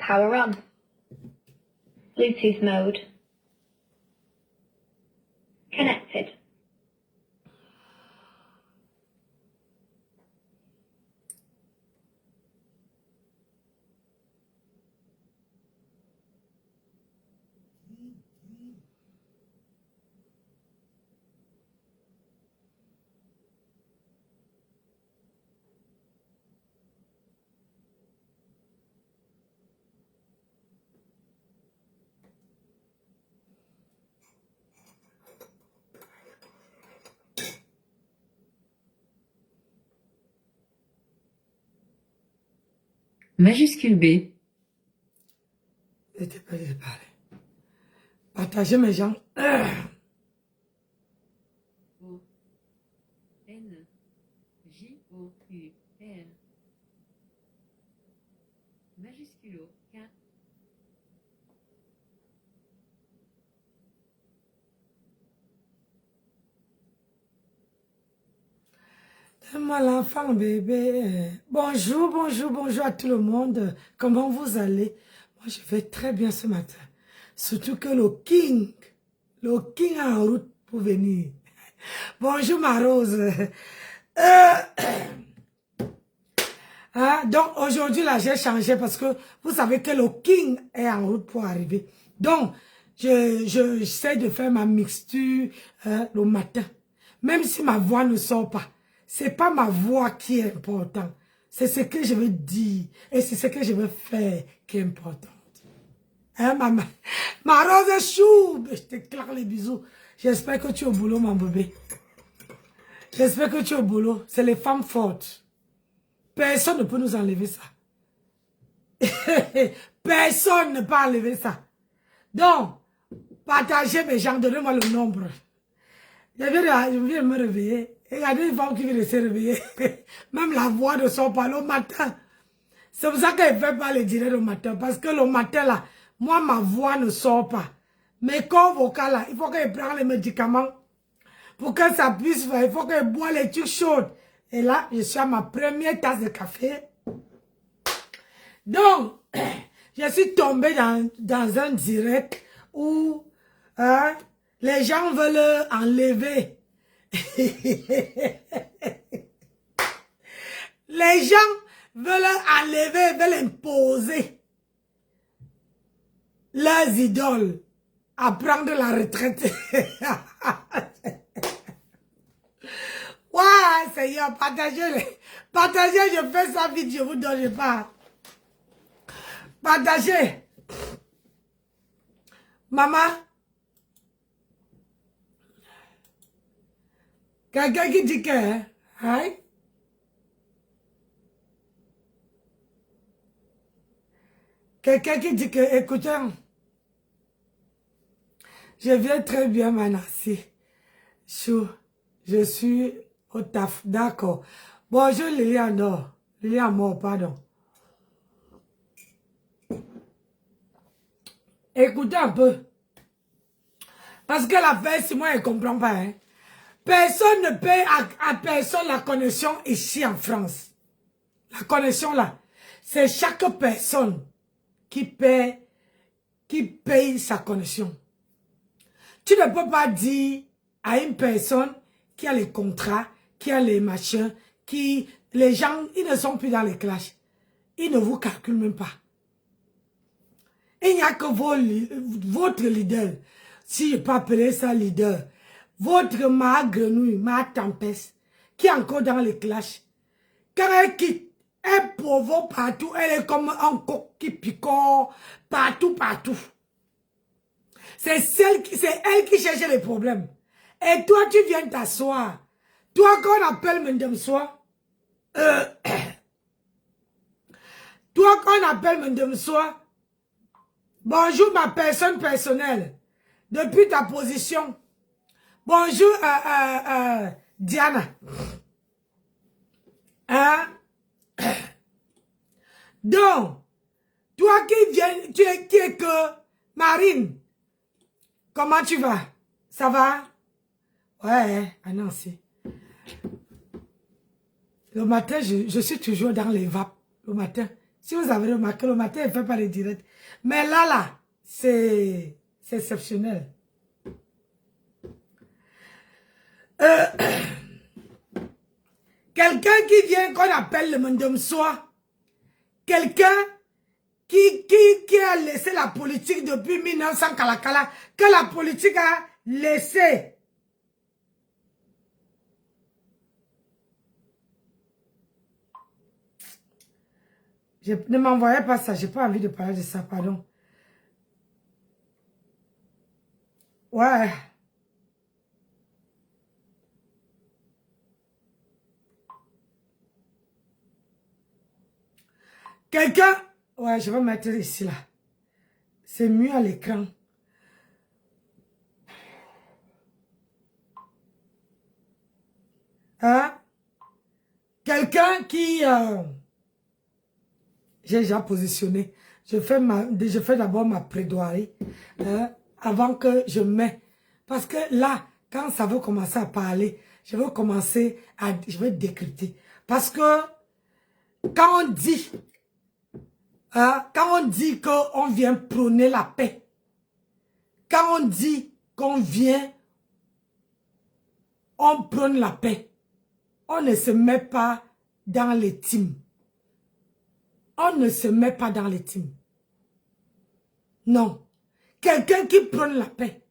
Power on. Bluetooth mode. Connected. Majuscule B. N'était pas de parler. Partagez mes gens. O. N. J. O. U. R. Majusculo. K. Donne-moi l'enfant bébé. Bonjour, bonjour, bonjour à tout le monde. Comment vous allez? Moi, je vais très bien ce matin. Surtout que le King est en route pour venir. Bonjour ma Rose. Donc aujourd'hui là, j'ai changé parce que vous savez que le King est en route pour arriver. Donc, j'essaie de faire ma mixture le matin. Même si ma voix ne sort pas. C'est pas ma voix qui est importante. C'est ce que je veux dire. Et c'est ce que je veux faire qui est important. Hein, maman? Ma Rose est chou. Je te claque les bisous. J'espère que tu es au boulot, mon bébé. J'espère que tu es au boulot. C'est les femmes fortes. Personne ne peut nous enlever ça. Personne ne peut enlever ça. Donc, partagez mes gens, donnez-moi le nombre. Je viens de me réveiller. Et il y a des femmes qui viennent de se réveiller. Même la voix ne sort pas le matin. C'est pour ça qu'elle ne fait pas le direct le matin. Parce que le matin, là, moi, ma voix ne sort pas. Mes corps vocaux, là, il faut qu'elle prenne les médicaments. Pour que ça puisse faire, il faut qu'elle boive les trucs chauds. Et là, je suis à ma première tasse de café. Donc, je suis tombée dans un direct où les gens veulent enlever. Les gens veulent enlever, veulent imposer leurs idoles à prendre la retraite. Ouais, Seigneur, partagez-les. Partagez, je fais ça vite, je vous donne pas. Partagez. Maman. Quelqu'un qui dit que, hein? Quelqu'un qui dit que, écoutez, je viens très bien, Manassi. Je suis au taf, d'accord. Bonjour Liliane, Liliane mort, pardon. Écoutez un peu. Parce que l'affaire, si moi, elle ne comprend pas. Hein. Personne ne paye à personne la connexion ici en France. La connexion là, c'est chaque personne qui paye sa connexion. Tu ne peux pas dire à une personne qui a les contrats, qui a les machins, les gens, ils ne sont plus dans les clashs. Ils ne vous calculent même pas. Il n'y a que votre leader, si je peux appeler ça leader, votre ma grenouille, ma tempête, qui est encore dans les clashs. Quand elle quitte, elle provoque partout, elle est comme un coq qui picore partout, partout. C'est elle qui cherche les problèmes. Et toi, tu viens t'asseoir. Toi, qu'on appelle Mendem Soir, toi, qu'on appelle Mendem Soir, bonjour ma personne personnelle, depuis ta position. Bonjour, Diana. Hein? Donc, toi qui viens, qui es que Marine, comment tu vas? Ça va? Ouais, ah non, si. Le matin, je suis toujours dans les vapes. Le matin, Si vous avez remarqué, le matin, elle ne fait pas les directs. Mais là, c'est exceptionnel. Quelqu'un qui vient, qu'on appelle le Mandem Soir. Quelqu'un qui a laissé la politique depuis 1900 Kalakala, que la politique a laissé. Ne m'envoyez pas ça, j'ai pas envie de parler de ça, pardon. Ouais. Quelqu'un... Ouais, je vais mettre ici, là. C'est mieux à l'écran. Hein? Quelqu'un qui... J'ai déjà positionné. Je fais d'abord ma plaidoirie avant que je mets. Parce que là, quand ça veut commencer à parler, je vais décrypter. Parce que quand on dit qu'on vient prôner la paix, quand on dit qu'on vient, on prône la paix, on ne se met pas dans les teams. On ne se met pas dans les teams. Non. Quelqu'un qui prône la paix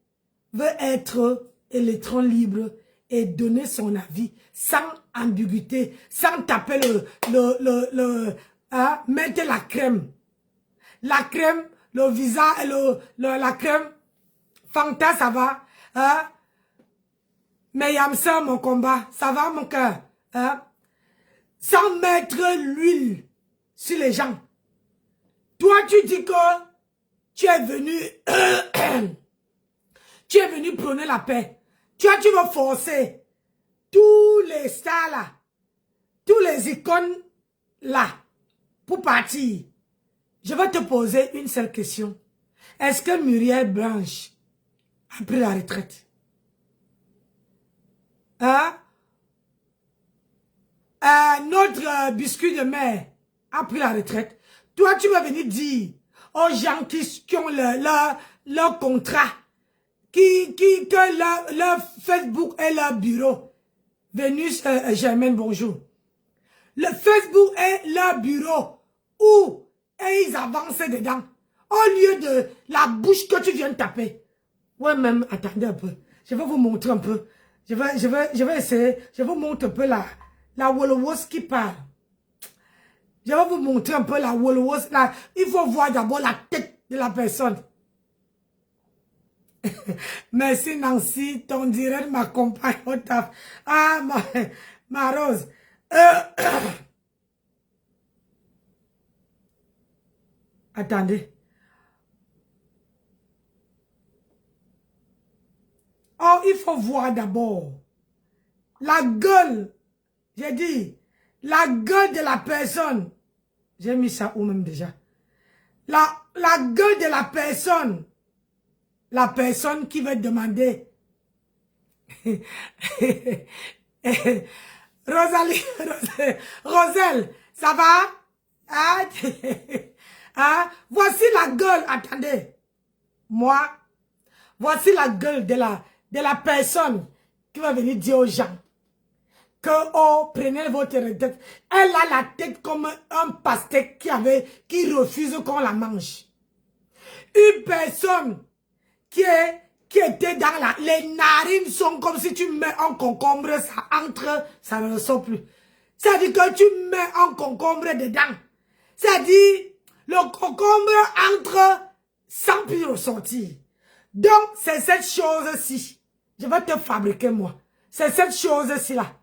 veut être électron libre et donner son avis sans ambiguïté, sans taper mettre la crème. La crème, le visage, la crème, Fanta, ça va. Mais Yamsa, mon combat, ça va mon cœur. Sans mettre l'huile sur les gens. Toi, tu dis que tu es venu prôner la paix. Tu vas forcer tous les stars là, tous les icônes là, pour partir. Je vais te poser une seule question. Est-ce que Muriel Blanche a pris la retraite? Notre biscuit de mer a pris la retraite. Toi, tu vas venir dire aux gens qui ont leur contrat, que leur Facebook est leur bureau. Vénus Germaine, bonjour. Le Facebook est leur bureau où ils avancent dedans. Au lieu de la bouche que tu viens de taper. Ouais, même, attendez un peu. Je vais vous montrer un peu. Je vais essayer. Je vous montre un peu la Wolowos qui parle. Je vais vous montrer un peu la Wolowos. Il faut voir d'abord la tête de la personne. Merci Nancy, ton direct m'accompagne au taf. Ah, ma Rose. Attendez. Oh, il faut voir d'abord la gueule. J'ai dit, la gueule de la personne. J'ai mis ça où même déjà. La gueule de la personne. La personne qui veut demander. Rosalie, Roselle, ça va? Voici la gueule, attendez. Moi, voici la gueule de la personne qui va venir dire aux gens que, oh, prenez votre retraite. Elle a la tête comme un pastèque qui refuse qu'on la mange. Une personne qui était dans les narines sont comme si tu mets un concombre, ça entre, ça ne ressort plus. C'est-à-dire que tu mets un concombre dedans. C'est-à-dire, le concombre entre sans plus ressortir. Donc, c'est cette chose-ci. Je vais te fabriquer, moi. C'est cette chose-ci là.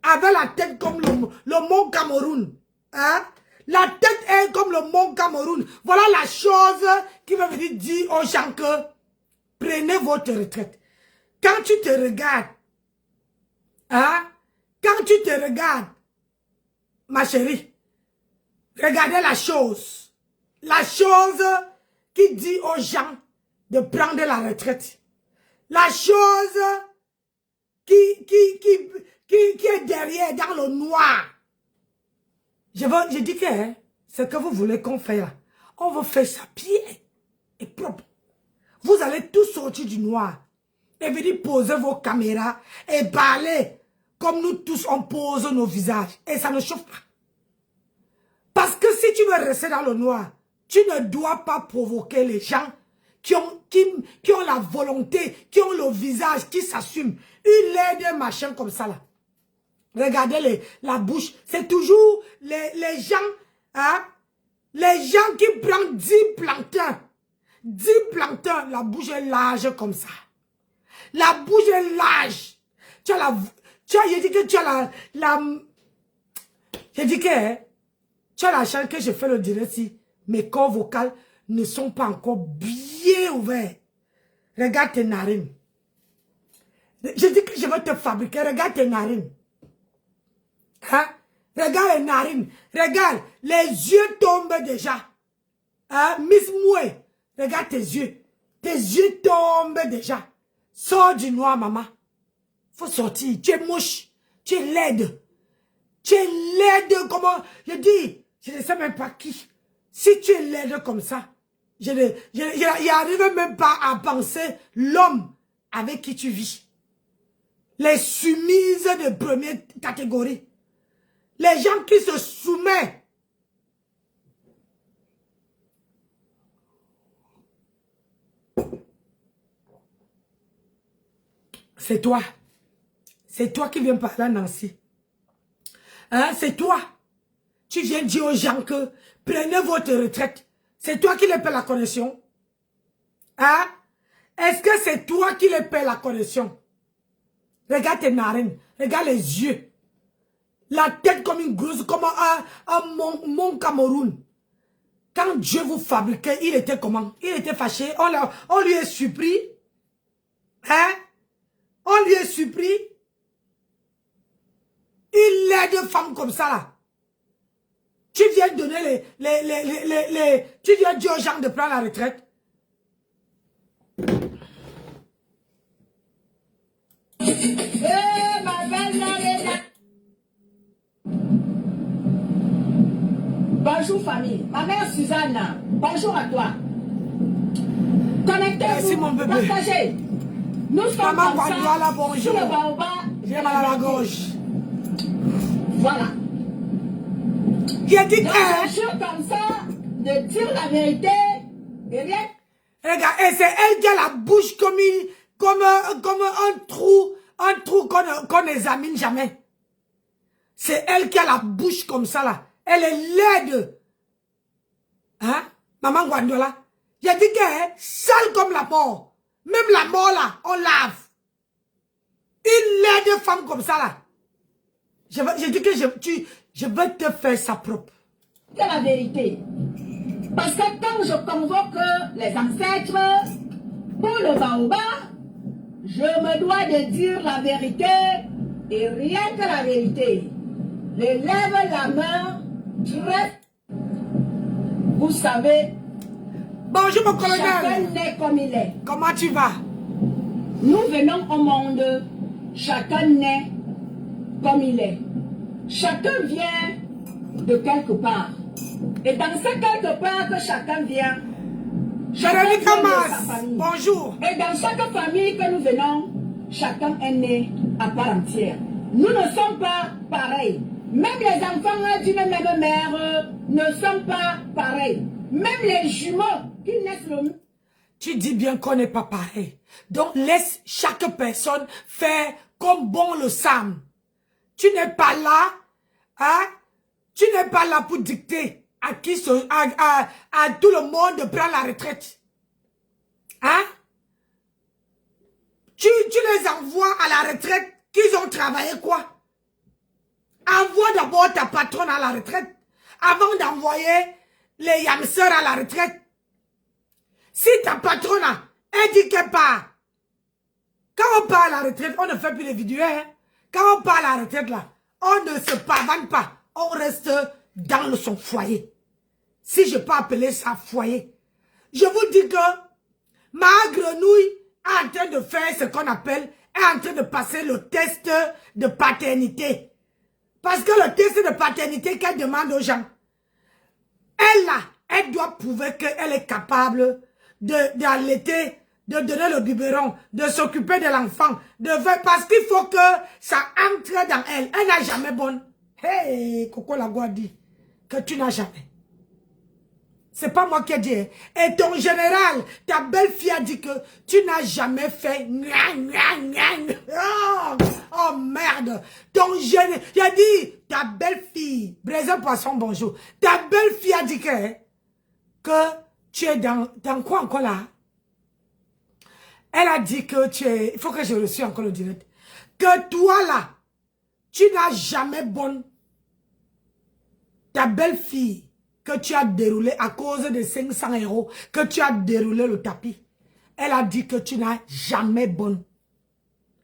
Avec la tête comme le mont Cameroun. Hein? La tête est comme le mont Cameroun. Voilà la chose qui va venir dire aux gens que prenez votre retraite. Quand tu te regardes, hein? Quand tu te regardes, ma chérie, regardez la chose. La chose qui dit aux gens de prendre la retraite. La chose qui est derrière, dans le noir. Je dis que, hein, Ce que vous voulez qu'on fasse là, on va faire ça bien et propre. Vous allez tous sortir du noir et venir poser vos caméras et parler comme nous tous on pose nos visages. Et ça ne chauffe pas. Parce que si tu veux rester dans le noir, tu ne dois pas provoquer les gens qui ont la volonté, qui ont le visage, qui s'assument. Une laide machin comme ça là. Regardez la bouche. C'est toujours les gens, hein, les gens qui prennent 10 plantains. 10 plantains, la bouche est large comme ça. La bouche est large. J'ai dit que tu as j'ai dit que, hein, tu as la chance que je fais le direct ici. Mes corps vocaux ne sont pas encore bien ouverts. Regarde tes narines. Je dis que je vais te fabriquer. Regarde tes narines. Hein? Regarde les narines. Regarde, les yeux tombent déjà. Hein? Miss Moué, regarde tes yeux. Tes yeux tombent déjà. Sors du noir, maman. Faut sortir. Tu es moche. Tu es laide. Tu es laide. Comment? Je dis, je ne sais même pas qui. Si tu es laide comme ça, je n'arrive même pas à penser l'homme avec qui tu vis. Les soumises de première catégorie. Les gens qui se soumettent. C'est toi. C'est toi qui viens parler à Nancy. Hein, c'est toi. Tu viens dire aux gens que prenez votre retraite. C'est toi qui les paie la connexion. Hein? Est-ce que c'est toi qui les paie la connexion? Regarde tes narines. Regarde les yeux. La tête comme une grosse, comme un mont Cameroun. Quand Dieu vous fabriquait, il était comment? Il était fâché. On lui est surpris. Hein? On lui est surpris. Il est de femmes comme ça là. Tu viens donner tu viens dire aux gens de prendre la retraite. Bonjour famille, ma mère Suzanne, bonjour à toi. Merci Connectez-vous, mon bébé. partagez. Nous sommes Maman comme ça, Guardiola, bonjour. sur le baobab. J'ai mal à la gorge. Voilà. J'ai dit Donc, que... je suis comme ça, de dire la vérité et rien. Regarde, et c'est elle qui a la bouche comme un trou qu'on n'examine jamais. C'est elle qui a la bouche comme ça là. Elle est laide. Hein? Maman Guardiola. J'ai dit qu'elle est sale comme la mort. Même la mort là, on lave. Une laide femme comme ça là. J'ai dit que je vais te faire ça propre. C'est la vérité. Parce que quand je convoque les ancêtres pour le baobab, je me dois de dire la vérité et rien que la vérité. Je lève la main, très... Vous savez, Bonjour mon chacun colonel. naît comme il est. Comment tu vas? Nous venons au monde, chacun naît comme il est. Chacun vient de quelque part. Et dans ce quelque part que chacun vient, chacun Véronique vient de Hamas, sa famille. bonjour. Et dans chaque famille que nous venons, chacun est né à part entière. Nous ne sommes pas pareils. Même les enfants d'une même mère ne sont pas pareils. Même les jumeaux qui naissent le... Tu dis bien qu'on n'est pas pareil. Donc laisse chaque personne faire comme bon le semble. Tu n'es pas là, hein? Tu n'es pas là pour dicter à tout le monde de prendre la retraite. Hein? Tu les envoies à la retraite qu'ils ont travaillé quoi? Envoie d'abord ta patronne à la retraite avant d'envoyer les yamseurs à la retraite. Si ta patronne, elle dit qu'elle part. Quand on part à la retraite, on ne fait plus les vidéos. Hein? Quand on part à la retraite, là, on ne se pavane pas. On reste dans son foyer. Si je peux appeler ça foyer. Je vous dis que ma grenouille est en train de faire ce qu'on appelle, est en train de passer le test de paternité. Parce que le test de paternité qu'elle demande aux gens, Elle là, elle doit prouver qu'elle est capable d'allaiter, de donner le biberon, de s'occuper de l'enfant, parce qu'il faut que ça entre dans elle. Elle n'a jamais bonne. Hey, Coco Lago dit que tu n'as jamais. C'est pas moi qui ai dit. Hein. Et ton général, ta belle-fille a dit que tu n'as jamais fait. Oh merde. Ton général, il a dit, ta belle-fille, Brésil Poisson, bonjour. Ta belle-fille a dit que tu es dans quoi encore là? Elle a dit que tu es, il faut que je reçoive encore le direct. Que toi là, tu n'as jamais bonne. Ta belle-fille, que tu as déroulé à cause de 500 €, que tu as déroulé le tapis. Elle a dit que tu n'as jamais bonne.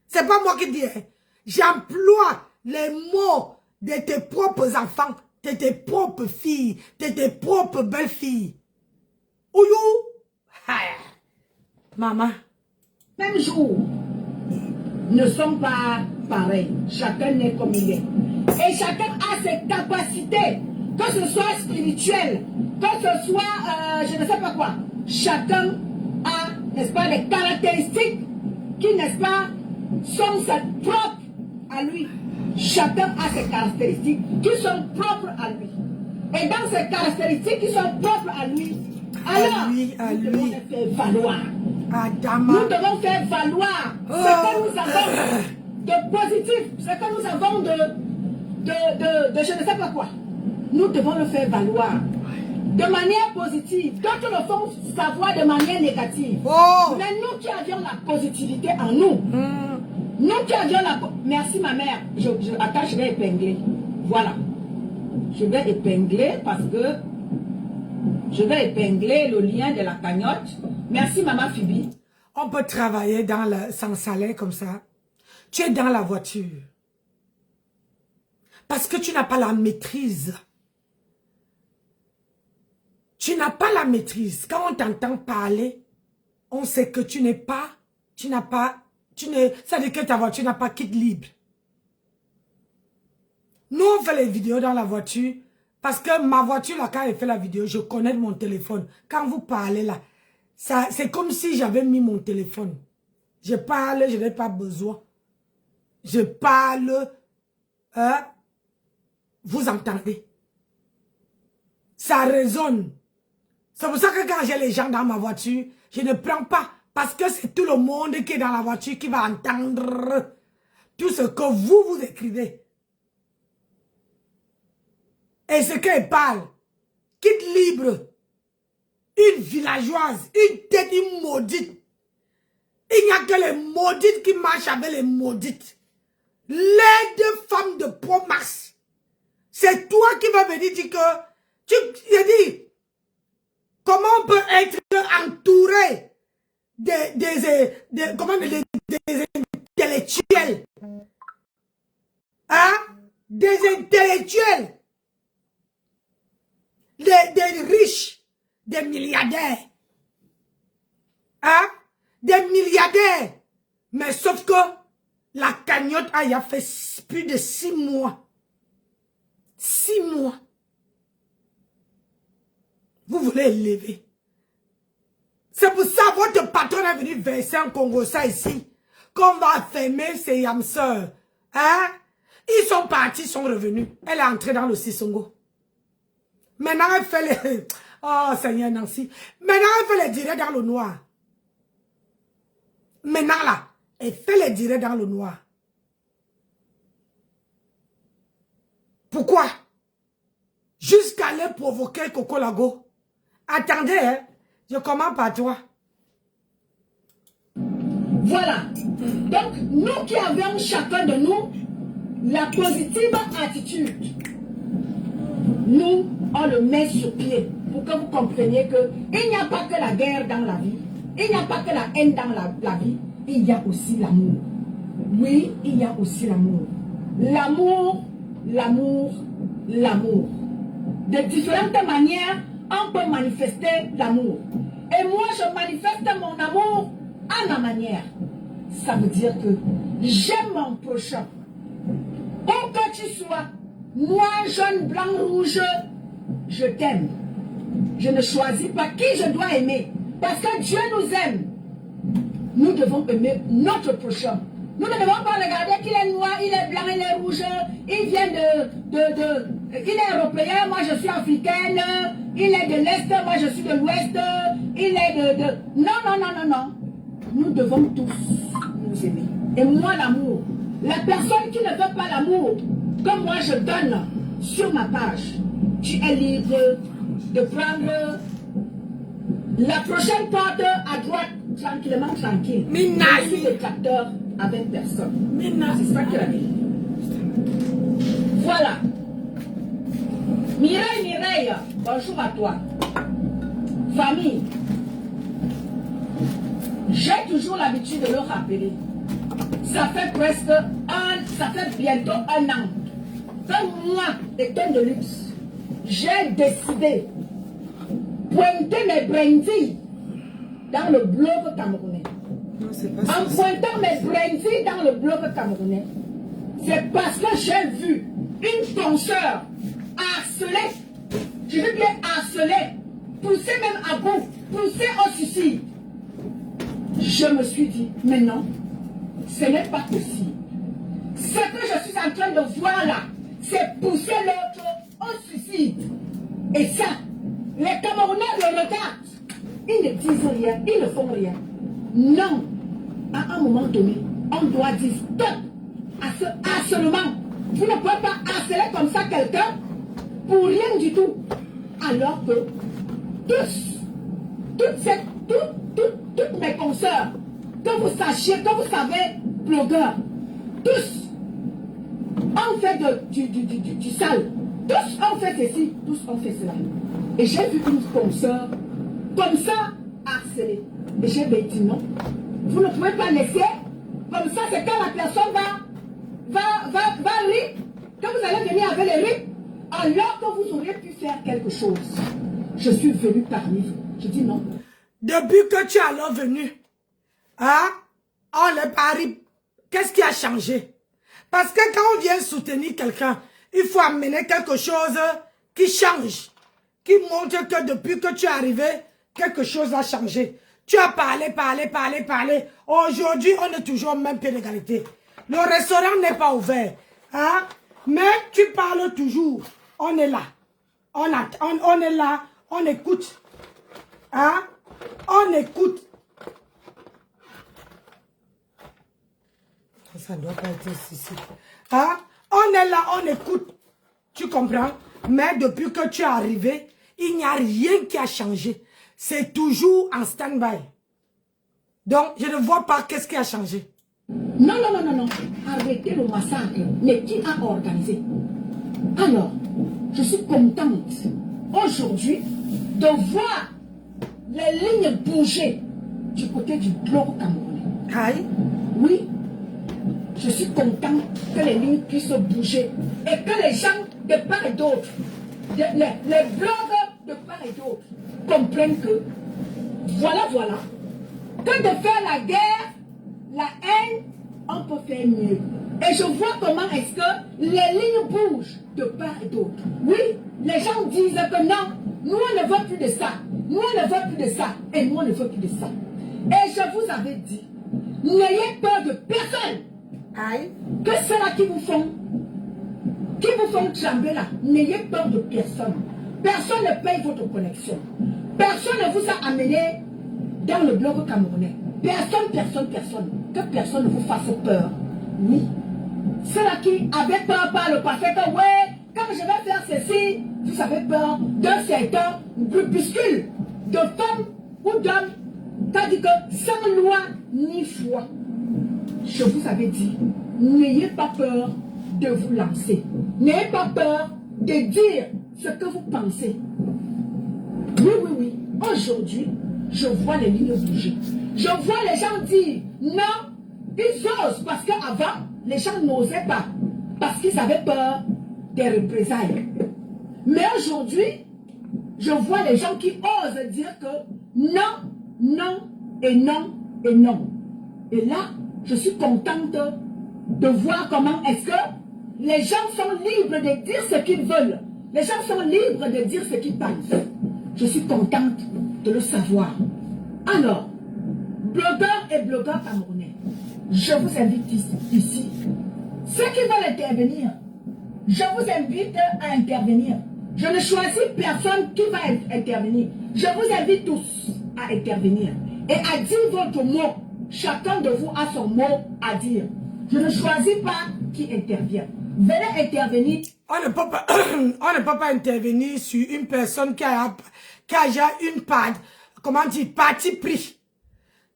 C'est pas moi qui dis. Hein. J'emploie les mots de tes propres enfants, de tes propres filles, de tes propres belles-filles. Ouyou. Maman. Même jour, ne sont pas pareils. Chacun n'est comme il est. Et chacun a ses capacités, que ce soit spirituel, que ce soit, je ne sais pas quoi. Chacun a, n'est-ce pas, les caractéristiques qui, n'est-ce pas, sont propres à lui. Chacun a ses caractéristiques qui sont propres à lui. Et dans ces caractéristiques qui sont propres à lui, alors, nous devons les faire valoir. Nous devons faire valoir ce que nous avons de positif, ce que nous avons de je ne sais pas quoi. Nous devons le faire valoir de manière positive. D'autres le font savoir de manière négative. Mais nous qui avions la positivité en nous, nous qui avions la... Merci ma mère. Attends, je vais épingler. Voilà. Je vais épingler parce que je vais épingler le lien de la cagnotte. Merci maman Phoebe. On peut travailler sans salaire comme ça. Tu es dans la voiture. Parce que tu n'as pas la maîtrise. Tu n'as pas la maîtrise. Quand on t'entend parler, on sait que ça veut dire que ta voiture n'a pas kit libre. Nous, on fait les vidéos dans la voiture. Parce que ma voiture, là, quand elle fait la vidéo, je connecte mon téléphone. Quand vous parlez là, c'est comme si j'avais mis mon téléphone. Je parle, je n'ai pas besoin. Je parle, vous entendez. Ça résonne. C'est pour ça que quand j'ai les gens dans ma voiture, je ne prends pas. Parce que c'est tout le monde qui est dans la voiture qui va entendre tout ce que vous écrivez. Et ce qu'elle parle, quitte libre, une villageoise, une tête, une maudite. Il n'y a que les maudites qui marchent avec les maudites. Les deux femmes de Promax. C'est toi qui vas venir dire que, j'ai dit, comment on peut être entouré des intellectuels. Hein? Des intellectuels. Des riches, des milliardaires. Hein? Des milliardaires. Mais sauf que la cagnotte a fait plus de 6 mois. 6 mois. Vous voulez élever. C'est pour ça que votre patron est venu verser un Congossa ici. Qu'on va fermer ces yamseurs. Hein? Ils sont partis, ils sont revenus. Elle est entrée dans le Sissongo. Maintenant, elle fait les... Oh, Seigneur Nancy. Maintenant, elle fait les directs dans le noir. Maintenant, là, elle fait les directs dans le noir. Pourquoi? Jusqu'à aller provoquer Coco Lago. Attendez, hein. Je commence par toi. Voilà. Donc, nous qui avons chacun de nous la positive attitude, nous, on le met sur pied pour que vous compreniez qu'il n'y a pas que la guerre dans la vie, il n'y a pas que la haine dans la vie, il y a aussi l'amour. Oui, il y a aussi l'amour. L'amour, l'amour, l'amour. De différentes manières, on peut manifester l'amour. Et moi, je manifeste mon amour à ma manière. Ça veut dire que j'aime mon prochain. Où que tu sois, noir, jaune, blanc, rouge, je t'aime. Je ne choisis pas qui je dois aimer. Parce que Dieu nous aime. Nous devons aimer notre prochain. Nous ne devons pas regarder qu'il est noir, il est blanc, il est rouge, il vient il est européen, moi je suis africaine, il est de l'Est, moi je suis de l'Ouest, il est de... Non, non, non, non, non. Nous devons tous nous aimer. Et moi, l'amour. La personne qui ne veut pas l'amour, comme moi je donne sur ma page, tu es libre de prendre la prochaine porte à droite, tranquillement, tranquille. Je suis le tracteur avec personne. C'est ça qu'il a dit. Voilà. Mireille, bonjour à toi. Famille, j'ai toujours l'habitude de le rappeler. Ça fait presque ça fait bientôt un an que moi, étant de luxe, j'ai décidé de pointer mes brindilles dans le bloc camerounais. En pointant mes brindilles dans le bloc camerounais, c'est parce que j'ai vu une consoeur harcelée, je veux bien harcelée, poussée même à bout, poussée au suicide. Je me suis dit, mais non, ce n'est pas possible. Ce que je suis en train de voir là, c'est pousser l'autre au suicide. Et ça, les Camerounais le regardent. Ils ne disent rien, ils ne font rien. Non, à un moment donné, on doit dire stop à ce harcèlement. Vous ne pouvez pas harceler comme ça quelqu'un pour rien du tout. Alors que toutes mes consoeurs, que vous sachiez, que vous savez, blogueurs, tous ont fait du sale. Tous ont fait ceci, tous ont fait cela. Et j'ai vu une consoeur comme ça harcelée. Et j'ai dit non, vous ne pouvez pas laisser. Comme ça, c'est quand la personne va rire, que vous allez venir avec les rires, alors que vous auriez pu faire quelque chose. Je suis venue parmi vous. Je dis non. Depuis que tu es alors venu, hein, on est pari. Qu'est-ce qui a changé? Parce que quand on vient soutenir quelqu'un, il faut amener quelque chose qui change, qui montre que depuis que tu es arrivé, quelque chose a changé. Tu as parlé. Aujourd'hui, on est toujours au même pied d'égalité. Le restaurant n'est pas ouvert, hein, mais tu parles toujours. On est là. On est là, on écoute. Hein? On écoute. Ça ne doit pas être ici. Hein? On est là, on écoute. Tu comprends? Mais depuis que tu es arrivé, il n'y a rien qui a changé. C'est toujours en stand-by. Donc, je ne vois pas qu'est-ce qui a changé. Non. Arrêtez le massacre. Mais qui a organisé? Alors, je suis contente aujourd'hui de voir les lignes bouger du côté du bloc camerounais. Aïe. Oui, je suis contente que les lignes puissent bouger et que les gens de part et d'autre, les blogueurs de part et d'autre, comprennent que voilà, que de faire la guerre, la haine, on peut faire mieux. Et je vois comment est-ce que les lignes bougent de part et d'autre. Oui, les gens disent que non, nous on ne veut plus de ça, nous on ne veut plus de ça, et nous on ne veut plus de ça. Et je vous avais dit, n'ayez peur de personne. Aïe. Que ceux-là qui vous font trembler là, n'ayez peur de personne. Personne ne paye votre connexion. Personne ne vous a amené dans le bloc camerounais. Personne. Que personne ne vous fasse peur. Oui. Ceux-là qui avaient peur par le passé, que ouais, quand je vais faire ceci, vous avez peur d'un certain groupuscule de femmes ou d'hommes qui a dit que sans loi ni foi. Je vous avais dit, n'ayez pas peur de vous lancer. N'ayez pas peur de dire ce que vous pensez. Oui. Aujourd'hui, je vois les lignes bouger. Je vois les gens dire non, ils osent parce qu'avant, les gens n'osaient pas parce qu'ils avaient peur des représailles. Mais aujourd'hui, je vois les gens qui osent dire que non. Et là, je suis contente de voir comment est-ce que les gens sont libres de dire ce qu'ils veulent. Les gens sont libres de dire ce qu'ils pensent. Je suis contente de le savoir. Alors, blogueurs et blogueurs camerounais, je vous invite ici. Ceux qui veulent intervenir, je vous invite à intervenir. Je ne choisis personne qui va intervenir. Je vous invite tous à intervenir et à dire votre mot. Chacun de vous a son mot à dire. Je ne choisis pas qui intervient. Venez intervenir. On ne peut pas, on ne peut pas intervenir sur une personne qui a déjà une part, comment dire, parti pris.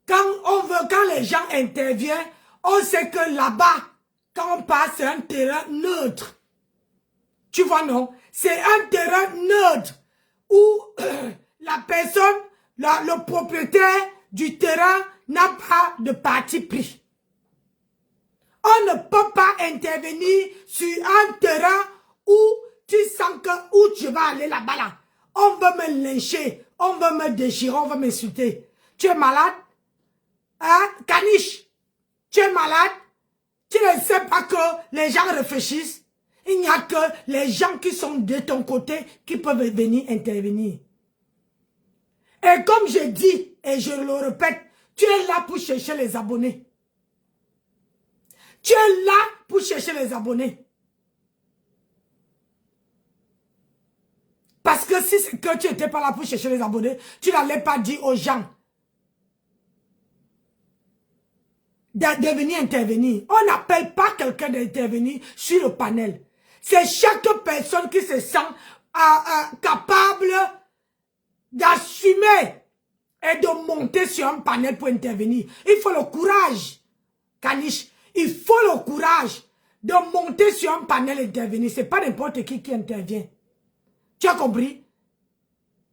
Quand les gens interviennent, on sait que là-bas, quand on passe, c'est un terrain neutre. Tu vois, non? C'est un terrain neutre où la personne, le propriétaire du terrain n'a pas de parti pris. On ne peut pas intervenir sur un terrain où tu sens que où tu vas aller là-bas là. On veut me lyncher, on veut me déchirer, on veut m'insulter. Tu es malade? Hein? Caniche? Tu es malade? Tu ne sais pas que les gens réfléchissent? Il n'y a que les gens qui sont de ton côté qui peuvent venir intervenir. Et comme je dis, et je le répète, tu es là pour chercher les abonnés. Tu es là pour chercher les abonnés. Parce que si c'est que tu n'étais pas là pour chercher les abonnés, tu n'allais pas dire aux gens de venir intervenir. On n'appelle pas quelqu'un d'intervenir sur le panel. C'est chaque personne qui se sent capable d'assumer et de monter sur un panel pour intervenir. Il faut le courage, Caniche. Il faut le courage de monter sur un panel et intervenir. Ce n'est pas n'importe qui intervient. Tu as compris?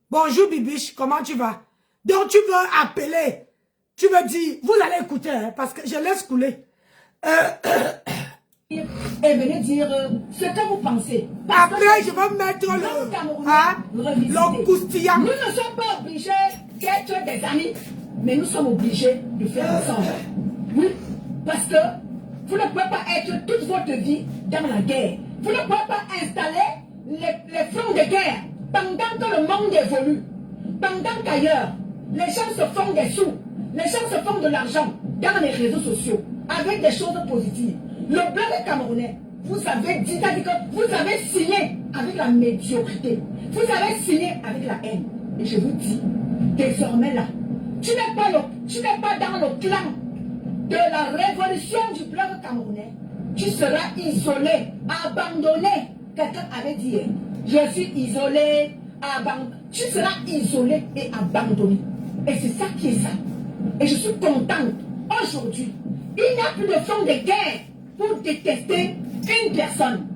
Bonjour Bibiche, comment tu vas? Donc tu veux appeler, tu veux dire, vous allez écouter, hein, parce que je laisse couler. Et venez dire ce que vous pensez. Parce Après, que je vais mettre le croustillant. Nous ne sommes pas obligés d'être des amis, mais nous sommes obligés de faire ensemble. Oui, parce que vous ne pouvez pas être toute votre vie dans la guerre. Vous ne pouvez pas installer les fronts de guerre pendant que le monde évolue. Pendant qu'ailleurs, les gens se font des sous, les gens se font de l'argent dans les réseaux sociaux avec des choses positives. Le blog camerounais, vous avez dit, c'est-à-dire que vous avez signé avec la médiocrité. Vous avez signé avec la haine. Et je vous dis, désormais là, tu n'es pas dans le clan de la révolution du blog camerounais. Tu seras isolé, abandonné. Quelqu'un avait dit, je suis isolé, abandonné. Tu seras isolé et abandonné. Et c'est ça qui est ça. Et je suis contente. Aujourd'hui, il n'y a plus de front de guerre pour détester une personne.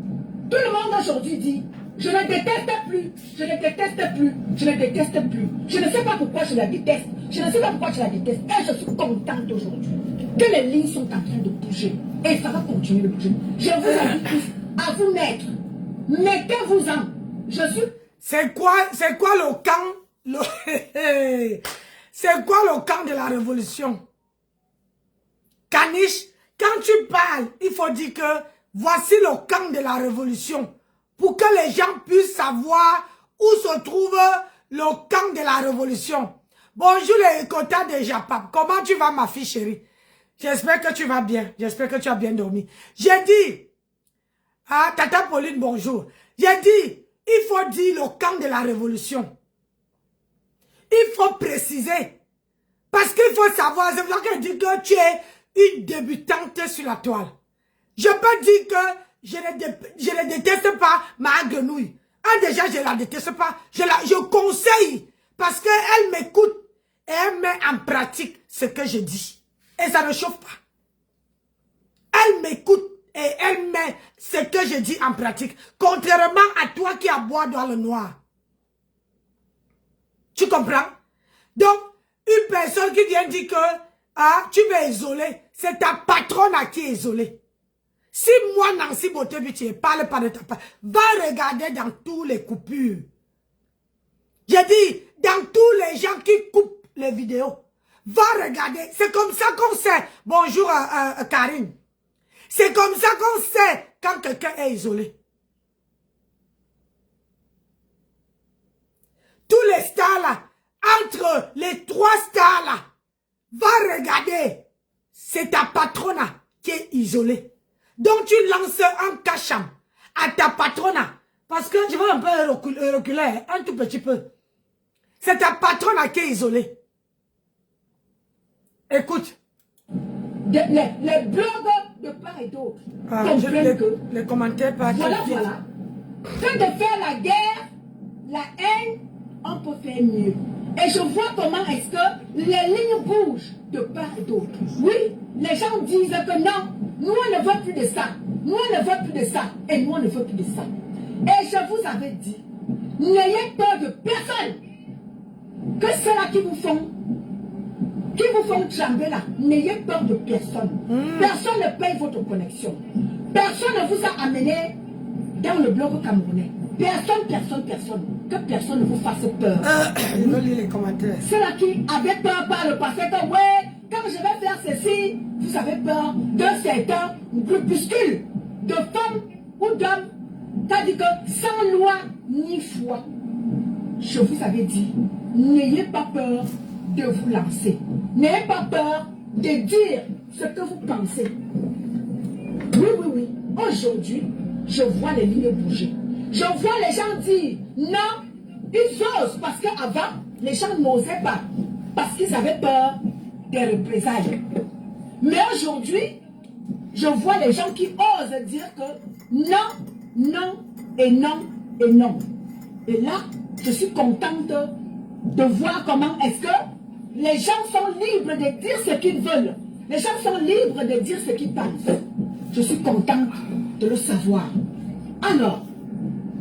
Tout le monde aujourd'hui dit, je ne déteste plus, je ne déteste plus, je ne déteste plus. Je ne sais pas pourquoi je la déteste. Je ne sais pas pourquoi je la déteste. Et je suis contente aujourd'hui que les lignes sont en train de bouger. Et ça va continuer de bouger. Je vous invite tous à vous mettre. Mettez-vous-en. Je suis... C'est quoi le camp? C'est quoi le camp de la révolution? Caniche, quand tu parles, il faut dire que voici le camp de la révolution. Pour que les gens puissent savoir où se trouve le camp de la révolution. Bonjour les quotas de Japap. Comment tu vas ma fille chérie? J'espère que tu vas bien. J'espère que tu as bien dormi. J'ai dit, ah, Tata Pauline, bonjour. J'ai dit, il faut dire le camp de la révolution. Il faut préciser. Parce qu'il faut savoir, c'est pour ça que je dis que tu es une débutante sur la toile. Je peux dire que je ne déteste pas ma grenouille. Ah, déjà, je ne la déteste pas. Je conseille parce qu'elle m'écoute et elle met en pratique ce que je dis. Et ça ne chauffe pas. Elle m'écoute et elle met ce que je dis en pratique. Contrairement à toi qui aboies dans le noir. Tu comprends? Donc, une personne qui vient dire que ah, tu vas isoler, c'est ta patronne à qui est isolée. Si moi, Nancy Botebi, tu ne parles pas de ta patronne, va regarder dans tous les coupures. J'ai dit, dans tous les gens qui coupent les vidéos, va regarder. C'est comme ça qu'on sait. Bonjour, Karine. C'est comme ça qu'on sait quand quelqu'un est isolé. Tous tous les stars là, entre les 3 stars là, va regarder. C'est ta patronne qui est isolée. Donc tu lances un cacham à ta patronne. Parce que je vais un peu reculer, un tout petit peu. C'est ta patronne qui est isolée. Écoute. Les blogs de part et d'autre comprennent que... Les commentaires par voilà. Quand de faire la guerre, la haine, on peut faire mieux. Et je vois comment est-ce que les lignes bougent de part et d'autre. Oui, les gens disent que non, nous on ne veut plus de ça. Nous on ne veut plus de ça. Et nous on ne veut plus de ça. Et je vous avais dit, n'ayez peur de personne. Que ceux-là qui vous font trembler là, n'ayez peur de personne. Personne ne paye votre connexion. Personne ne vous a amené dans le bloc camerounais. Personne. Que personne ne vous fasse peur. Je vais lire les commentaires. Ceux-là qui avaient peur par le passé, que ouais, quand je vais faire ceci, vous avez peur de certains groupuscules de femmes ou d'hommes. T'as dit que sans loi ni foi, je vous avais dit, n'ayez pas peur de vous lancer. N'ayez pas peur de dire ce que vous pensez. Oui. Aujourd'hui, je vois les lignes bouger. Je vois les gens dire non, ils osent parce qu'avant, les gens n'osaient pas. Parce qu'ils avaient peur des représailles. Mais aujourd'hui, je vois les gens qui osent dire que non, et non. Et là, je suis contente de voir comment est-ce que les gens sont libres de dire ce qu'ils veulent. Les gens sont libres de dire ce qu'ils pensent. Je suis contente de le savoir. Alors,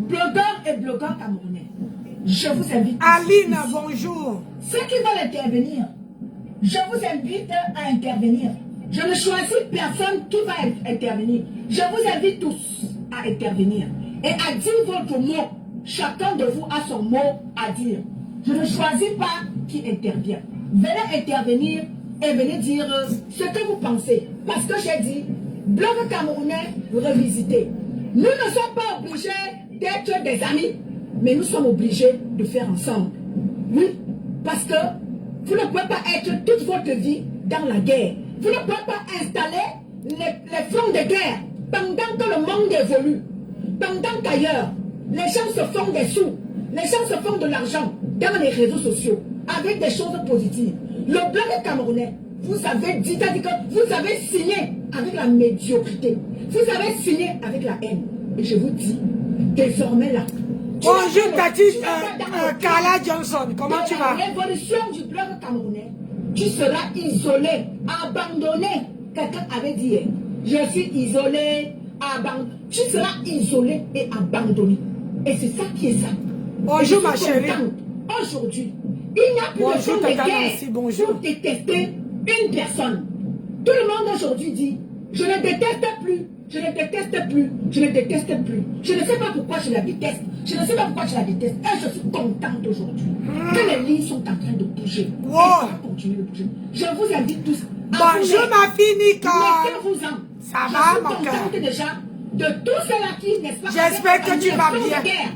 blogueurs et blogueurs camerounais, je vous invite. Aline, bonjour. Ceux qui veulent intervenir, je vous invite à intervenir. Je ne choisis personne qui va intervenir. Je vous invite tous à intervenir et à dire votre mot. Chacun de vous a son mot à dire. Je ne choisis pas qui intervient. Venez intervenir et venez dire ce que vous pensez. Parce que j'ai dit, blog camerounais revisité. Nous ne sommes pas obligés d'être des amis, mais nous sommes obligés de faire ensemble. Oui, parce que vous ne pouvez pas être toute votre vie dans la guerre. Vous ne pouvez pas installer les fronts de guerre pendant que le monde évolue. Pendant qu'ailleurs, les gens se font des sous, les gens se font de l'argent dans les réseaux sociaux avec des choses positives. Le blog camerounais, vous avez dit, c'est-à-dire que vous avez signé avec la médiocrité. Vous avez signé avec la haine. Et je vous dis, désormais là. Bonjour Tati Carla Johnson, comment tu vas? L'évolution du blog camerounais, tu seras isolé, abandonné. Quelqu'un avait dit, je suis isolé, abandonné. Tu seras isolé et abandonné. Et c'est ça qui est ça. Bonjour ma chérie. Aujourd'hui, il n'y a plus de fond de guerre pour détester une personne. Tout le monde aujourd'hui dit, je ne déteste plus, je ne déteste plus, je ne déteste plus. Je ne sais pas pourquoi je la déteste. Je ne sais pas pourquoi je la déteste. Et je suis contente aujourd'hui que les lignes sont en train de bouger. Et ça va continuer de bouger. Je vous invite tous à bonjour ma fille Nicole. mettez-vous-en. Ça va mon cœur? Je suis contente déjà de tous ceux-là qui, n'est-ce pas, j'espère que tu vas bien.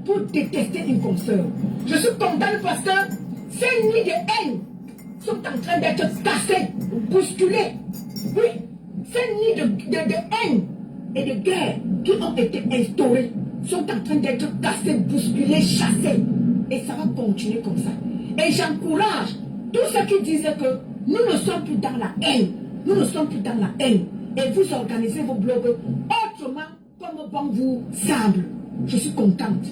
Pour détester une consoeur. Je suis contente parce que ces nids de haine sont en train d'être cassés, bousculés. Oui, ces nids de haine et de guerre qui ont été instaurés sont en train d'être cassés, bousculés, chassés. Et ça va continuer comme ça. Et j'encourage tous ceux qui disent que nous ne sommes plus dans la haine. Nous ne sommes plus dans la haine. Et vous organisez vos blogs autrement comme bon vous semble. Je suis contente.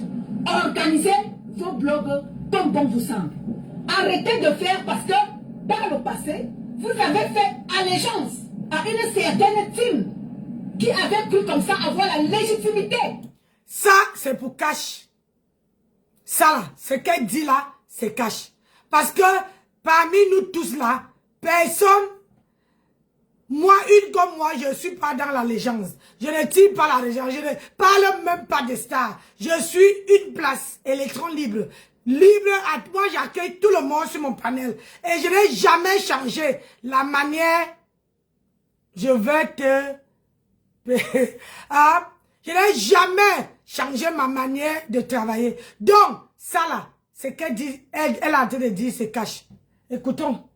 Organisez vos blogs comme bon vous semble. Arrêtez de faire parce que dans le passé, vous avez fait allégeance à une certaine team qui avait cru comme ça avoir la légitimité. Ça, c'est pour cash. Ça là, ce qu'elle dit là, c'est cash. Parce que parmi nous tous là, personne, moi, une comme moi, je ne suis pas dans l'allégeance. Je ne tire pas l'allégeance. Je ne parle même pas de stars. Je suis une place, électron libre. Libre, à moi, j'accueille tout le monde sur mon panel. Et je n'ai jamais changé la manière. Je vais te... je n'ai jamais changé ma manière de travailler. Donc, ça là, Ce qu'elle dit, elle a en train de dire se cache. Écoutons.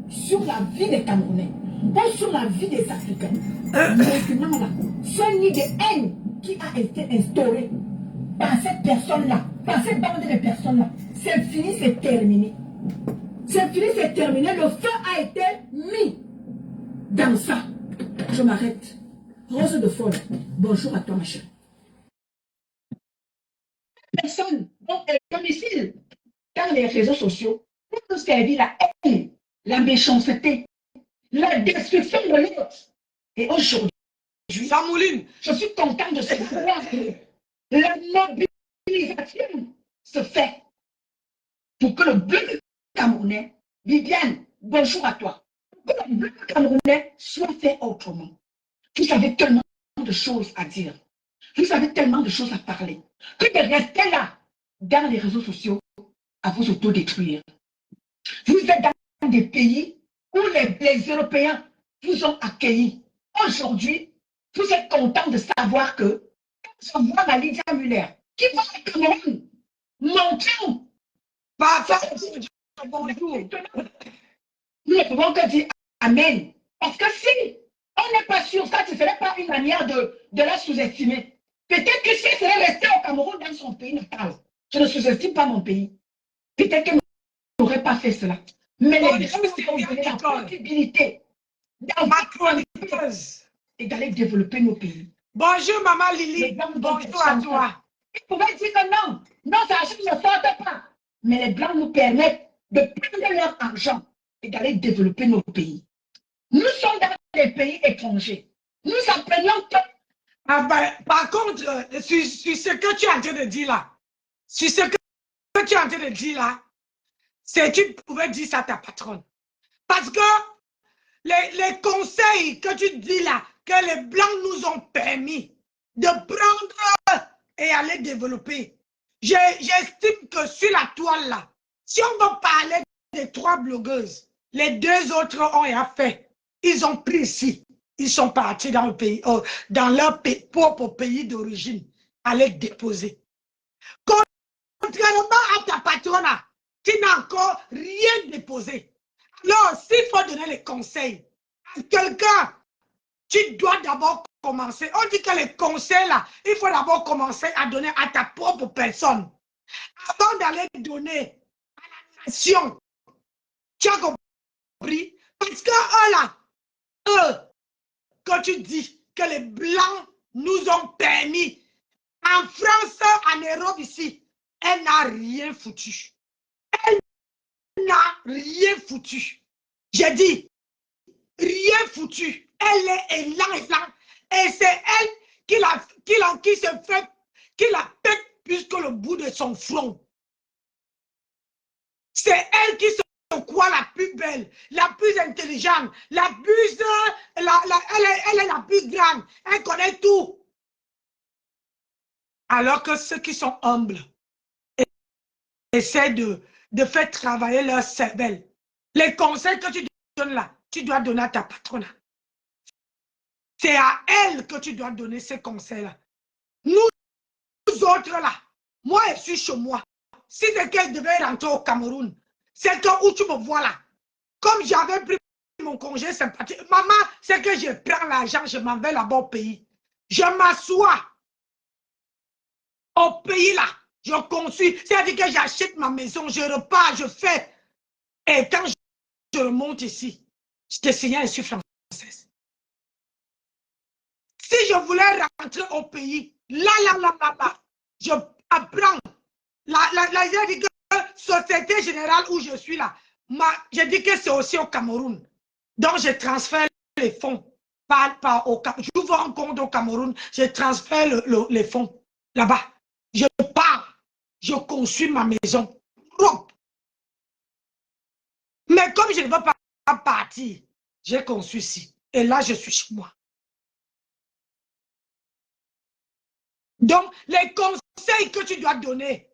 Sur la vie des Camerounais, ou sur la vie des Africains. Maintenant, là, ce nid de haine qui a été instauré par cette personne-là, par cette bande de personnes-là, c'est fini, c'est terminé. C'est fini, c'est terminé. Le feu a été mis dans ça. Je m'arrête. Rose de Folle, bonjour à toi, ma chère. Personne, donc, domicile, dans les réseaux sociaux, pour nous servir la haine, la méchanceté, la destruction de l'autre. Et aujourd'hui, Samouline, je suis content de savoir que la mobilisation se fait pour que le bleu camerounais, Viviane, bonjour à toi, pour que le bleu camerounais soit fait autrement. Vous avez tellement de choses à dire, vous avez tellement de choses à parler, que de rester là, dans les réseaux sociaux, à vous autodétruire. Vous êtes dans des pays où les Européens vous ont accueillis. Aujourd'hui, vous êtes content de savoir que, quand je vois la Lydia Muller, qui va au Cameroun, montrant, bonjour. Nous ne pouvons que dire Amen. Parce que si on n'est pas sûr, ça ne serait pas une manière de la sous-estimer. Peut-être que si elle serait restée au Cameroun dans son pays natal, je ne sous-estime pas mon pays. Peut-être qu'elle n'aurait pas fait cela. Mais les gens ont donné la possibilité et d'aller développer nos pays. bonjour maman Lily, bonjour à toi. Ils pouvaient dire que non, notre argent ne sort pas. Mais les Blancs nous permettent de prendre leur argent et d'aller développer nos pays. Nous sommes dans des pays étrangers. Nous apprenons que... Par contre, sur ce que tu es en train de dire là, sur ce que tu es en train de dire là, c'est tu pouvais dire ça à ta patronne. Parce que les conseils que tu dis là, que les Blancs nous ont permis de prendre et aller développer, j'estime que sur la toile là, si on va parler des 3 blogueuses, les 2 autres ont rien fait. Ils ont pris ici. Ils sont partis dans le pays, dans leur propre pays d'origine, aller déposer. Contrairement à ta patronne qui n'a encore rien déposé. Alors, s'il faut donner les conseils à quelqu'un, tu dois d'abord commencer. On dit que les conseils là, il faut d'abord commencer à donner à ta propre personne. Avant d'aller donner à la nation. Tu as compris? Parce que eux là, quand tu dis que les Blancs nous ont permis, en France, en Europe ici, elle n'a rien foutu. Elle n'a rien foutu. J'ai dit, rien foutu. Elle est élan. Et c'est elle qui la pète plus que le bout de son front. C'est elle qui se croit la plus belle, la plus intelligente, la plus... elle est la plus grande. Elle connaît tout. Alors que ceux qui sont humbles essaient de faire travailler leur cervelle. Les conseils que tu donnes là, tu dois donner à ta patronne. C'est à elle que tu dois donner ces conseils-là. Nous autres là, moi je suis chez moi. Si c'est qu'elle devait rentrer au Cameroun, c'est que où tu me vois là. Comme j'avais pris mon congé sympathique, maman, c'est que je prends l'argent, je m'en vais là-bas au pays. Je m'assois au pays là. Je construis, c'est-à-dire que j'achète ma maison, je repars, je fais. Et quand je remonte ici, je te signale, je suis française. Si je voulais rentrer au pays, là, je apprends. J'ai dit que Société Générale où je suis là, j'ai dit que c'est aussi au Cameroun. Donc, je transfère les fonds. J'ouvre un compte au Cameroun, je transfère les fonds là-bas. Je pars, je construis ma maison propre. Mais comme je ne veux pas partir, j'ai construit ici. Et là, je suis chez moi. Donc, les conseils que tu dois donner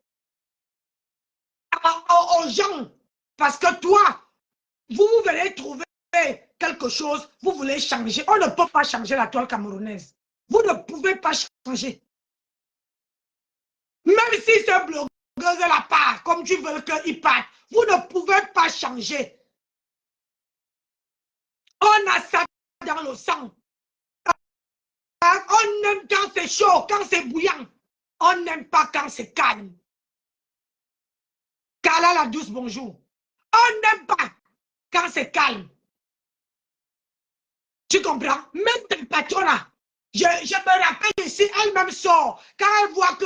aux gens, parce que toi, vous venez trouver quelque chose, vous voulez changer. On ne peut pas changer la toile camerounaise. Vous ne pouvez pas changer. Même si ce blogueuse la part, comme tu veux qu'ils partent. Vous ne pouvez pas changer. On a ça dans le sang. On aime quand c'est chaud, quand c'est bouillant. On n'aime pas quand c'est calme. Carla la douce, bonjour. On n'aime pas quand c'est calme. Tu comprends? Même ta patronne, je me rappelle ici, elle-même sort. Quand elle voit que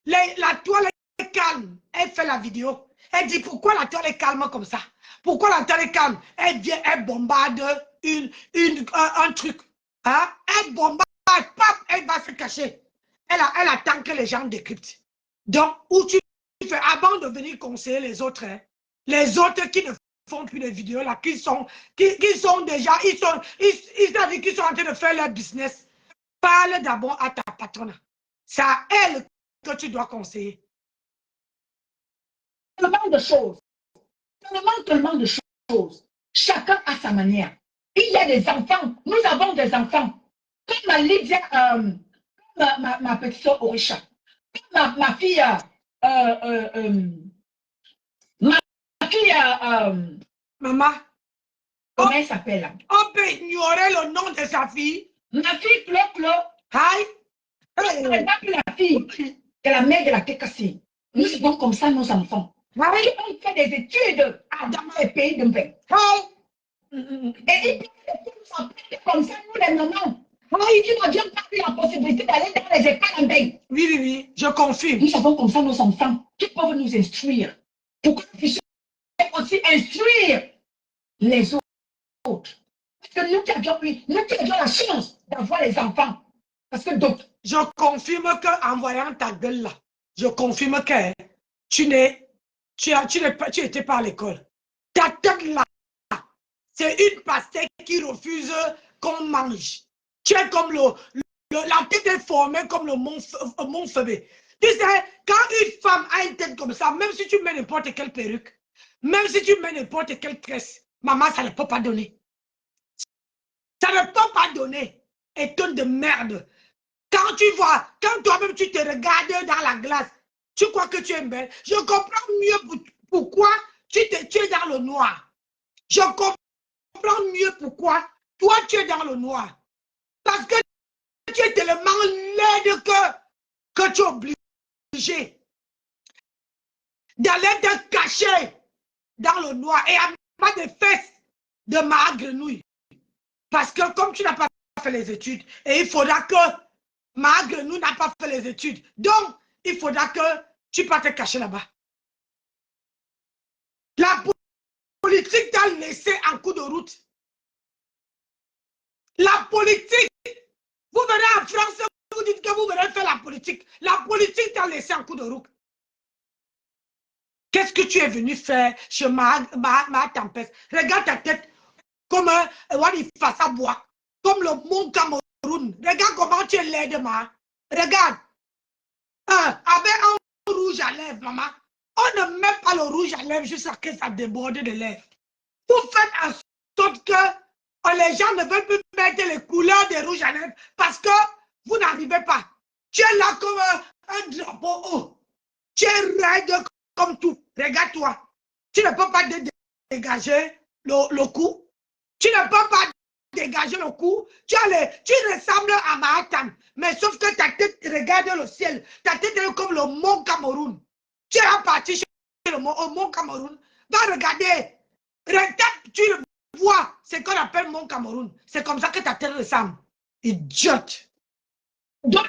la toile est calme, elle fait la vidéo. Elle dit pourquoi la toile est calme comme ça? Pourquoi la toile est calme? Elle vient, elle bombarde un truc. Hein? Elle bombarde, paf, elle va se cacher. Elle attend que les gens décryptent. Donc, où tu fais, avant de venir conseiller les autres, hein, les autres qui ne font plus de vidéos là, qui sont déjà, ils sont en train de faire leur business. Parle d'abord à ta patronne. C'est à elle que tu dois conseiller. Tellement de choses. Tellement de choses. Chacun à sa manière. Il y a des enfants. Nous avons des enfants. Comme ma Lydia, ma petite soeur Orisha. Comme ma fille, Maman, comment elle s'appelle? on peut ignorer le nom de sa fille. Ma fille, Clo. Aïe. Par exemple, la fille de la mère de la Tekassi. Nous sommes comme ça, nos enfants. Aïe. On fait des études dans les pays de paix. Et ils peuvent comme ça, nous les mamans. Qui n'avions pas eu la possibilité d'aller dans les écoles en paix. Oui, je confirme. Nous avons comme ça nos enfants qui peuvent nous instruire. Pour que nous puissions aussi instruire les autres. Parce que nous qui avions la chance d'avoir les enfants. Parce que d'autres. Je confirme qu'en voyant ta gueule là, je confirme que tu n'étais pas à l'école. Ta tête là, c'est une pastèque qui refuse qu'on mange. Tu es comme la tête est formée comme le mont Fébé. Tu sais, quand une femme a une tête comme ça, même si tu mets n'importe quelle perruque, même si tu mets n'importe quelle tresse, maman, ça ne peut pas donner. Ça ne peut pas donner. Étonne de merde. Quand tu vois, quand toi-même tu te regardes dans la glace, tu crois que tu es belle. Je comprends mieux pourquoi tu es dans le noir. Je comprends mieux pourquoi toi tu es dans le noir. Parce que tu es tellement laide que tu es obligé d'aller te cacher dans le noir et à mettre des fesses de ma grenouille. Parce que comme tu n'as pas fait les études, et il faudra que ma grenouille n'a pas fait les études. Donc, il faudra que tu peux te cacher là-bas. La politique t'a laissé en cours de route. La politique, vous venez en France, vous dites que vous venez faire la politique. La politique t'a laissé en cours de route. Qu'est-ce que tu es venu faire chez ma tempête? Regarde ta tête comme Wadi Fassa bois, comme le mont Cameroun. Regarde comment tu es laide, ma. Regarde. Avec un rouge à lèvres, maman. On ne met pas le rouge à lèvres jusqu'à ce que ça déborde de lèvres. Vous faites en sorte que les gens ne veulent plus mettre les couleurs des rouges à lèvres parce que vous n'arrivez pas. Tu es là comme un drapeau haut. Tu es raide comme tout. Regarde-toi. Tu ne peux pas dégager le cou. Tu ne peux pas dégager le cou. Tu ressembles à Mahatam. Mais sauf que ta tête regarde le ciel. Ta tête est comme le mont Cameroun. Tu es parti chez le mont Cameroun. Va regarder. Regarde, tu le vois. C'est ce qu'on appelle mont Cameroun. C'est comme ça que ta tête ressemble. Idiote. Donc,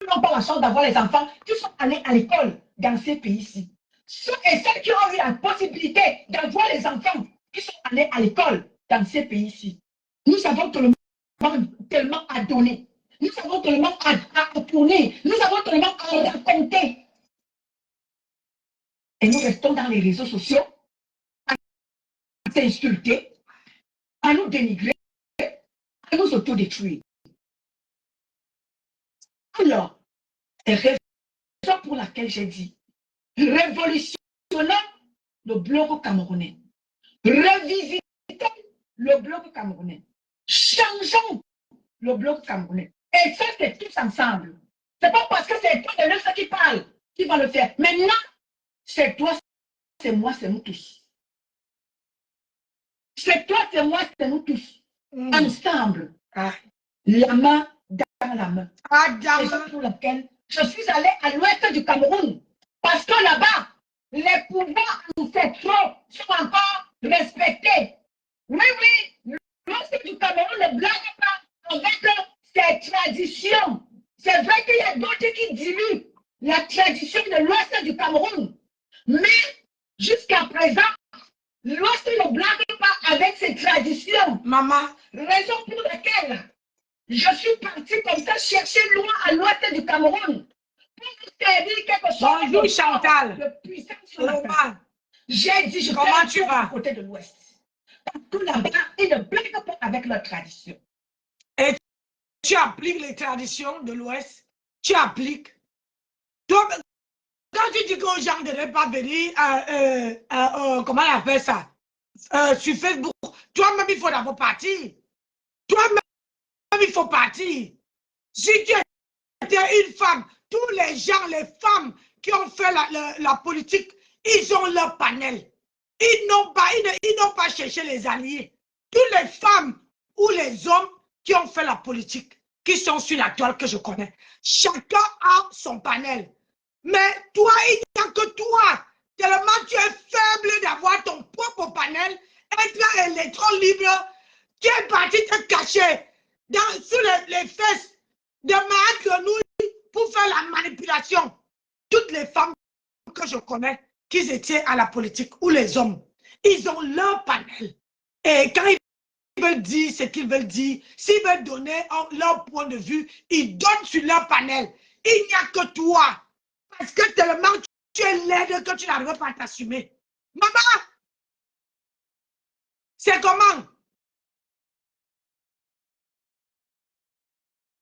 nous n'avons pas la chance d'avoir les enfants qui sont allés à l'école dans ces pays-ci. Ceux et celles qui ont eu la possibilité d'avoir les enfants qui sont allés à l'école dans ces pays-ci. Nous avons tellement à donner. Nous avons tellement à tourner. Nous avons tellement à raconter. Et nous restons dans les réseaux sociaux à s'insulter, à nous dénigrer, à nous autodétruire. Alors, c'est la raison pour laquelle j'ai dit révolutionnons le blog camerounais. Revisitons le blog camerounais. Changeons le blog camerounais. Et ça, c'est tous ensemble. Ce n'est pas parce que c'est toi de ceux qui parlent qui va le faire. Maintenant, C'est toi, c'est moi, c'est nous tous. C'est toi, c'est moi, c'est nous tous. Ensemble, Ah, la main dans la main. ah, C'est ça pour laquelle je suis allée à l'ouest du Cameroun. Parce que là-bas, les pouvoirs ancestraux sont encore respectés. Oui, oui, l'ouest du Cameroun ne blague pas avec ses traditions. C'est vrai qu'il y a d'autres qui diluent la tradition de l'ouest du Cameroun. Mais jusqu'à présent, l'ouest ne blague pas avec ses traditions. maman, Raison pour laquelle je suis partie comme ça chercher loin à l'ouest du Cameroun pour vous servir quelque chose bonjour de Chantal. de puissant ce matin. Roman, J'ai dit, je comment vais tu aller vas? du côté de l'ouest. Parce que là-bas, ils ne blaguent pas avec leur tradition. Tu appliques les traditions de l'Ouest, tu appliques. Donc, quand tu dis qu'aux gens ne devraient pas venir, comment on appelle ça, sur Facebook, toi-même, il faut d'abord partir. Toi-même, il faut partir. Si tu étais une femme, tous les gens, les femmes qui ont fait la politique, ils ont leur panel. Ils n'ont pas cherché les alliés. Toutes les femmes ou les hommes qui ont fait la politique, qui sont sur la toile que je connais, chacun a son panel. Mais toi, il n'y a que toi. Tellement tu es faible d'avoir ton propre panel, être un électron libre, tu es parti te cacher sur les fesses de Mahat Grenouille pour faire la manipulation. Toutes les femmes que je connais qui étaient à la politique, ou les hommes, ils ont leur panel. Et quand ils veulent dire ce qu'ils veulent dire, s'ils veulent donner leur point de vue, ils donnent sur leur panel. Il n'y a que toi. Parce que tellement tu es laide que tu n'arrives pas à t'assumer. Maman, c'est comment?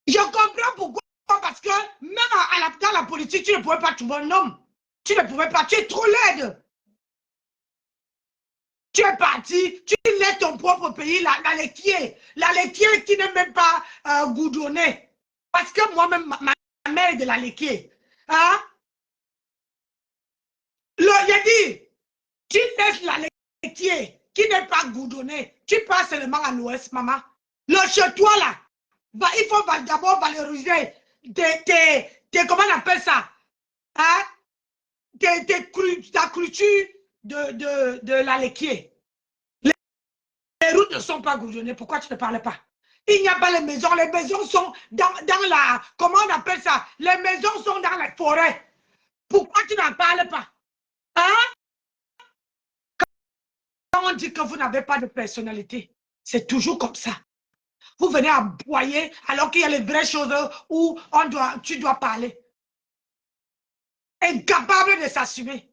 Je comprends pourquoi. Parce que même dans la politique, tu ne pouvais pas trouver un homme. Tu ne pouvais pas. Tu es trop laide. Tu es parti, tu laisses ton propre pays, la laitier qui n'est même pas goudronnée. Parce que moi-même, ma mère est de la laitier. Hein? Il a dit, tu laisses la laitier qui n'est pas goudronnée. Tu passes seulement à l'ouest, maman. Le chez toi là, il faut d'abord valoriser comment on appelle ça? Hein? Ta culture de la laitier. Les routes ne sont pas goudronnées. Pourquoi tu ne parles pas? Il n'y a pas les maisons. Les maisons sont dans la... Comment on appelle ça? Les maisons sont dans les forêts. Pourquoi tu n'en parles pas? Hein? Quand on dit que vous n'avez pas de personnalité, c'est toujours comme ça. Vous venez aboyer alors qu'il y a les vraies choses où tu dois parler. Incapable de s'assumer.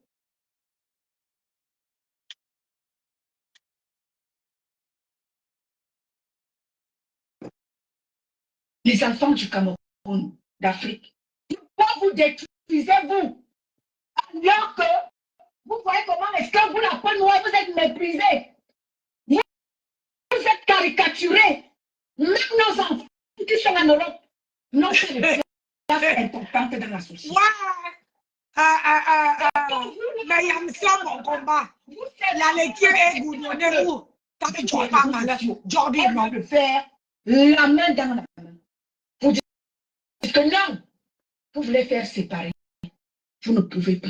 Les enfants du Cameroun, d'Afrique, pourquoi vous détruisez-vous? Alors que vous voyez comment est-ce que vous, la peau noire, vous êtes méprisés. Vous êtes caricaturés. Même nos enfants qui sont en Europe n'ont pas de place importante dans la société. Ouais. Mais il y a ça, mon combat. La laitier est goudronnée où? T'as fait du pas mal. Jordi, non. De faire la main dans la main. Vous dites que non, vous voulez faire séparer. Vous ne pouvez pas.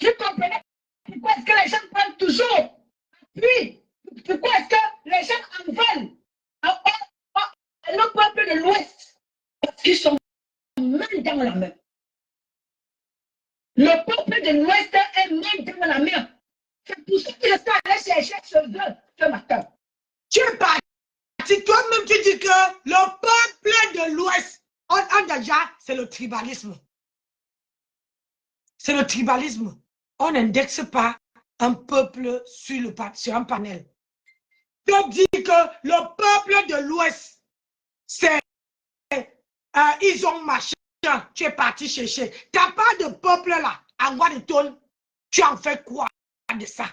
Vous comprenez pourquoi est-ce que les gens prennent toujours? Puis, pourquoi est-ce que les gens en veulent à nos peuples de l'Ouest? Parce qu'ils sont main dans la main. Le peuple de l'Ouest est main dans la main. C'est pour ça que je suis allé chercher chez eux ce matin. Tu es parti. Toi-même, tu dis que le peuple de l'Ouest, déjà, c'est le tribalisme. C'est le tribalisme. On n'indexe pas un peuple sur un panel. Tu dis que le peuple de l'Ouest, c'est ils ont machin, tu es parti chercher. Tu n'as pas de peuple là, à Guadeloupe, tu en fais quoi de ça?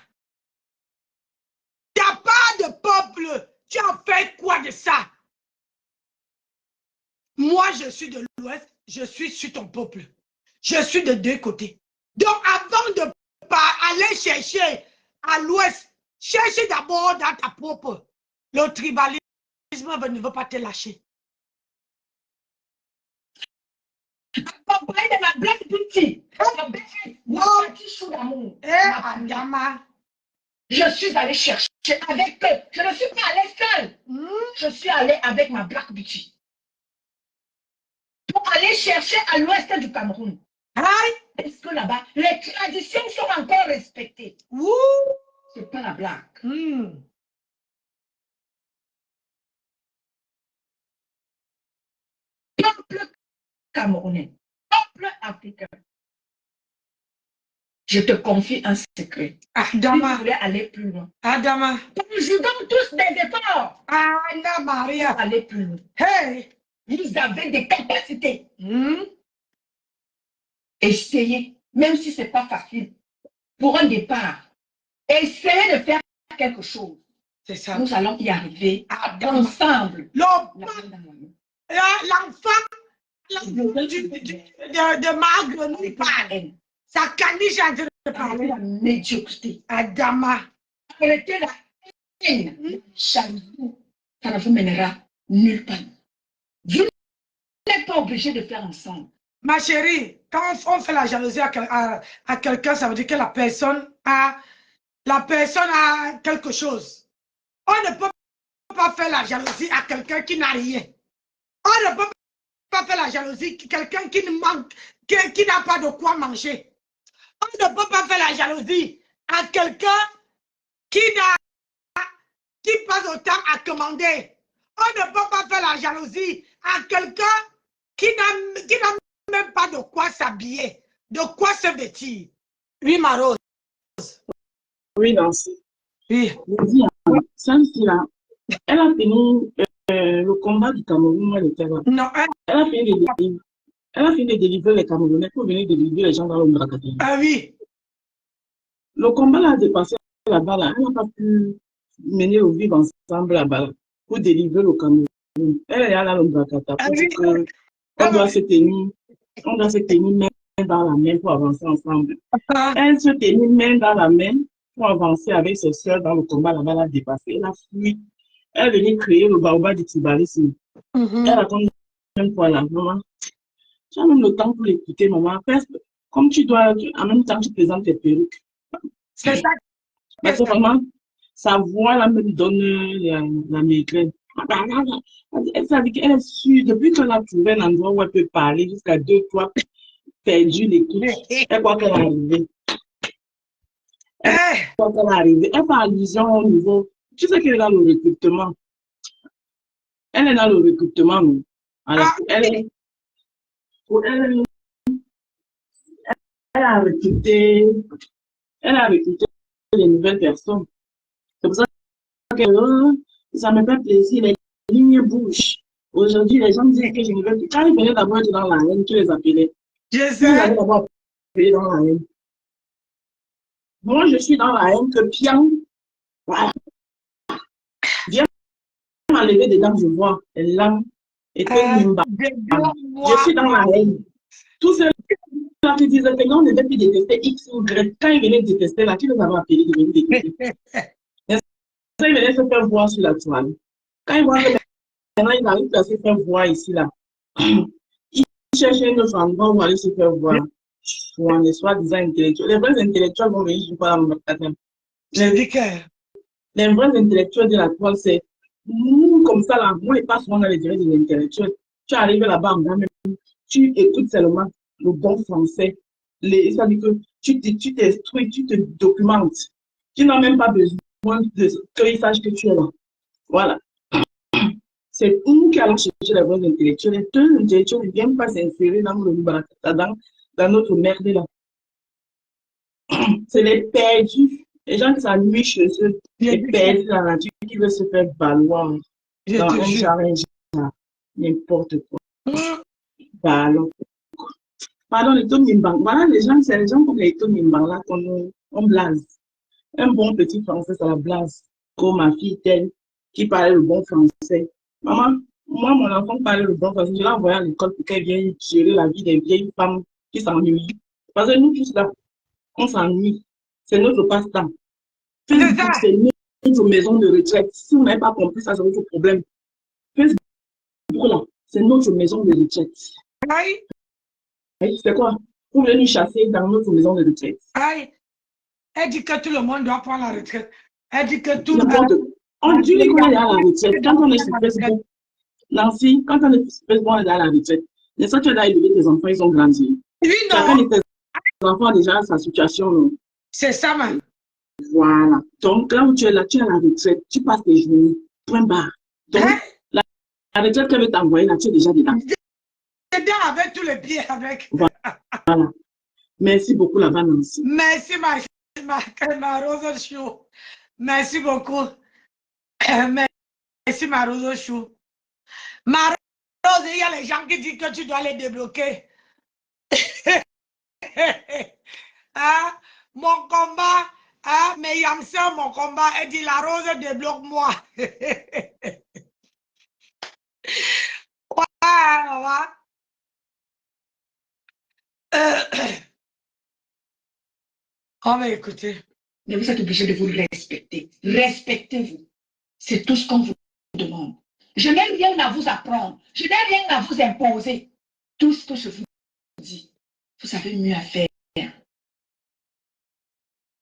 Tu n'as pas de peuple, tu en fais quoi de ça? Moi, je suis de l'Ouest, je suis sur ton peuple. Je suis de deux côtés. Donc, avant de pas aller chercher à l'ouest, cherche d'abord dans ta propre. Le tribalisme ne veut pas te lâcher. Vous parlez de ma blague beauty. Ma belle-fille, mon petit chou d'amour. Adama. Je suis allée chercher avec eux. Je ne suis pas allée seule. Je suis allée avec ma Black Beauty. Pour aller chercher à l'ouest du Cameroun. Est-ce que là-bas, les traditions sont encore respectées? C'est pas la blague. Peuple camerounais, peuple africain. Je te confie un secret. Adama. Si vous voulez aller plus loin. Adama. Conjuguons tous des efforts. Anna Maria. Pour aller plus loin. Hey. Vous avez des capacités. Essayez, même si ce n'est pas facile, pour un départ, essayez de faire quelque chose. C'est ça. Nous allons y arriver ensemble. L'enfant de Magre nous parle. Sa caniche a de parler. La médiocrité. Adama. Arrêtez la haine. Jalousie. Ça ne vous mènera nulle part. Vous n'êtes pas obligé de faire ensemble. Ma chérie, quand on fait la jalousie à quelqu'un, ça veut dire que la personne a quelque chose. On ne peut pas faire la jalousie à quelqu'un qui n'a rien. On ne peut pas faire la jalousie à quelqu'un qui n'a pas de quoi manger. On ne peut pas faire la jalousie à quelqu'un qui passe autant à commander. On ne peut pas faire la jalousie à quelqu'un qui n'a même pas de quoi s'habiller, de quoi se vêtir. Oui, ma Rose. Oui, Nancy. Oui. Je dis, celle-ci-là, elle a fini le combat du Cameroun, elle était là. Non, Elle a fini de délivrer les Camerounais pour venir délivrer les gens dans le Mbrakata. Ah oui. Le combat l'a dépassé là-bas, là. Elle n'a pas pu mener au vivre ensemble là-bas, là, pour délivrer le Cameroun. Elle est là dans le Mbrakata. Ah oui. On doit se tenir main dans la main pour avancer ensemble. Elle se tenait main dans la main pour avancer avec ses soeurs dans le combat là-bas, elle a dépassé. Elle a fui. Elle est venue créer le baobab du tribalisme. Elle attend même fois là, maman. Tu as même le temps pour l'écouter, maman. Comme tu dois, en même temps, tu présentes tes perruques. C'est ça. Parce que vraiment, sa voix là me donne la migraine. Elle savait qu'elle est sûre, depuis qu'elle a trouvé un endroit où elle peut parler, jusqu'à 2-3 perdu l'écoute, elle croit qu'elle est arrivée. Elle croit qu'elle est arrivée. Elle fait allusion au niveau. Tu sais qu'elle est dans le recrutement. Elle est dans le recrutement. Alors, elle a recruté les nouvelles personnes. C'est pour ça que ça me fait plaisir. Les lignes bougent. Aujourd'hui, les gens disent que je ne veux plus. Quand ils venaient d'abord être dans la haine, tu les appelais. Je Ils sais. allaient d'abord appeler dans la haine. Moi, je suis dans la haine que Pian, voilà, viens m'enlever dedans, je vois les lames et que Nimba. Je suis dans la haine. Tous ceux qui disent que non, on ne devait plus détester X ou Y. Quand ils venaient détester, là, tu les avais appelés de venir détester. Ils venaient se faire voir sur la toile. Quand ils voient que maintenant, ils arrivent à se faire voir ici, là. Ils cherchent un autre endroit où aller se faire voir. Ou en soi-disant intellectuels. Les vrais intellectuels vont venir jusqu'à la Mbakata. Les vrais intellectuels de la toile, c'est nous, comme ça, là, moi, et pas souvent dans les directs des intellectuels. Tu arrives là-bas, tu écoutes seulement le bon français. Ça veut dire que tu t'instruis, tu te documentes. Tu n'as même pas besoin qu'ils sachent que tu es là. Voilà. C'est nous qui allons chercher les vrais intellectuels. Les deux intellectuels ne viennent pas s'insérer dans le Mbakata, dans notre merde là. C'est les perdus. Les gens qui s'ennuient chez eux, les perdus dans la nature, qui veulent se faire valoir dans un challenge, n'importe quoi. Ballon. Pardon, les Tonimbang. Voilà, c'est les gens comme les Tonimbang là qu'on blase. Un bon petit français, ça la blase. Comme ma fille telle, qui parlait le bon français. Maman, moi, mon enfant parlait le bon français. Je l'ai envoyé à l'école pour qu'elle vienne gérer la vie des vieilles femmes qui s'ennuient. Parce que nous tous là, On s'ennuie. C'est notre passe-temps. C'est Facebook, ça. c'est notre maison de retraite. Si vous n'avez pas compris ça, c'est votre problème. Facebook, là, c'est notre maison de retraite. Aïe, Oui, c'est quoi? Vous voulez nous chasser dans notre maison de retraite. aïe. Elle dit que tout le monde doit prendre la retraite. Elle dit que tout N'importe quoi. On dit qu'on est à la retraite. Quand on est sur Facebook, Nancy, quand on est sur Facebook, on est à la retraite. Mais ça, tu as élevé tes enfants, ils ont grandi. Oui, Chacun non. de tes enfants a déjà sa situation. Non? C'est ça, man. Voilà. Donc, là où tu es là, tu es à la retraite. Tu passes tes journées. Point barre. Donc, Hein? la retraite qu'elle veut t'envoyer, là, tu es déjà dedans. Dedans avec tous les pieds avec. Voilà. Merci beaucoup, là-bas, Nancy. Merci, ma rose chou. Merci beaucoup. Merci, ma rose chou. Ma rose, il y a les gens qui disent que tu dois les débloquer. Hein? Mon combat, hein? Mais Yamseur, mon combat, elle dit la rose débloque-moi. Ouais. On va écouter. Mais vous êtes obligé de vous respecter. Respectez-vous. C'est tout ce qu'on vous demande. Je n'ai rien à vous apprendre. Je n'ai rien à vous imposer. Tout ce que je vous dis, vous savez mieux à faire.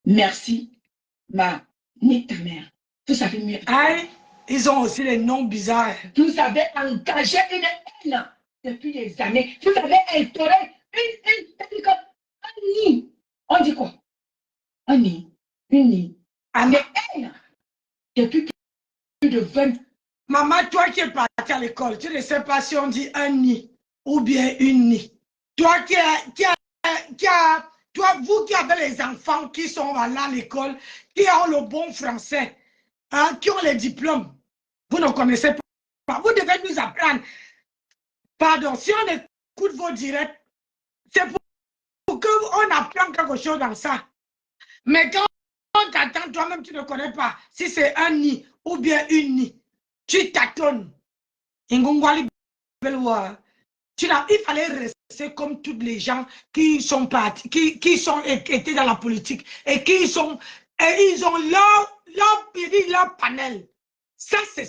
Merci, ni ta mère. Vous savez mieux. Aïe, ils ont aussi les noms bizarres. Vous avez engagé une haine depuis des années. Vous avez instauré un nid. On dit quoi? Un nid. Une nid. Ah, Une haine depuis plus de 20 ans. Maman, toi qui es partie à l'école, tu ne sais pas si on dit un nid ou bien une nid. Toi toi, vous qui avez les enfants qui sont allés à l'école, qui ont le bon français, hein, qui ont les diplômes, vous ne connaissez pas. Vous devez nous apprendre. Pardon, si on écoute vos directs, c'est pour qu'on apprenne quelque chose dans ça. Mais quand on t'attend, toi-même, tu ne connais pas si c'est un nid ou bien une nid. Tu tâtonnes. Il fallait rester comme tous les gens qui sont partis, étaient dans la politique et ils ont leur panel. Ça, ce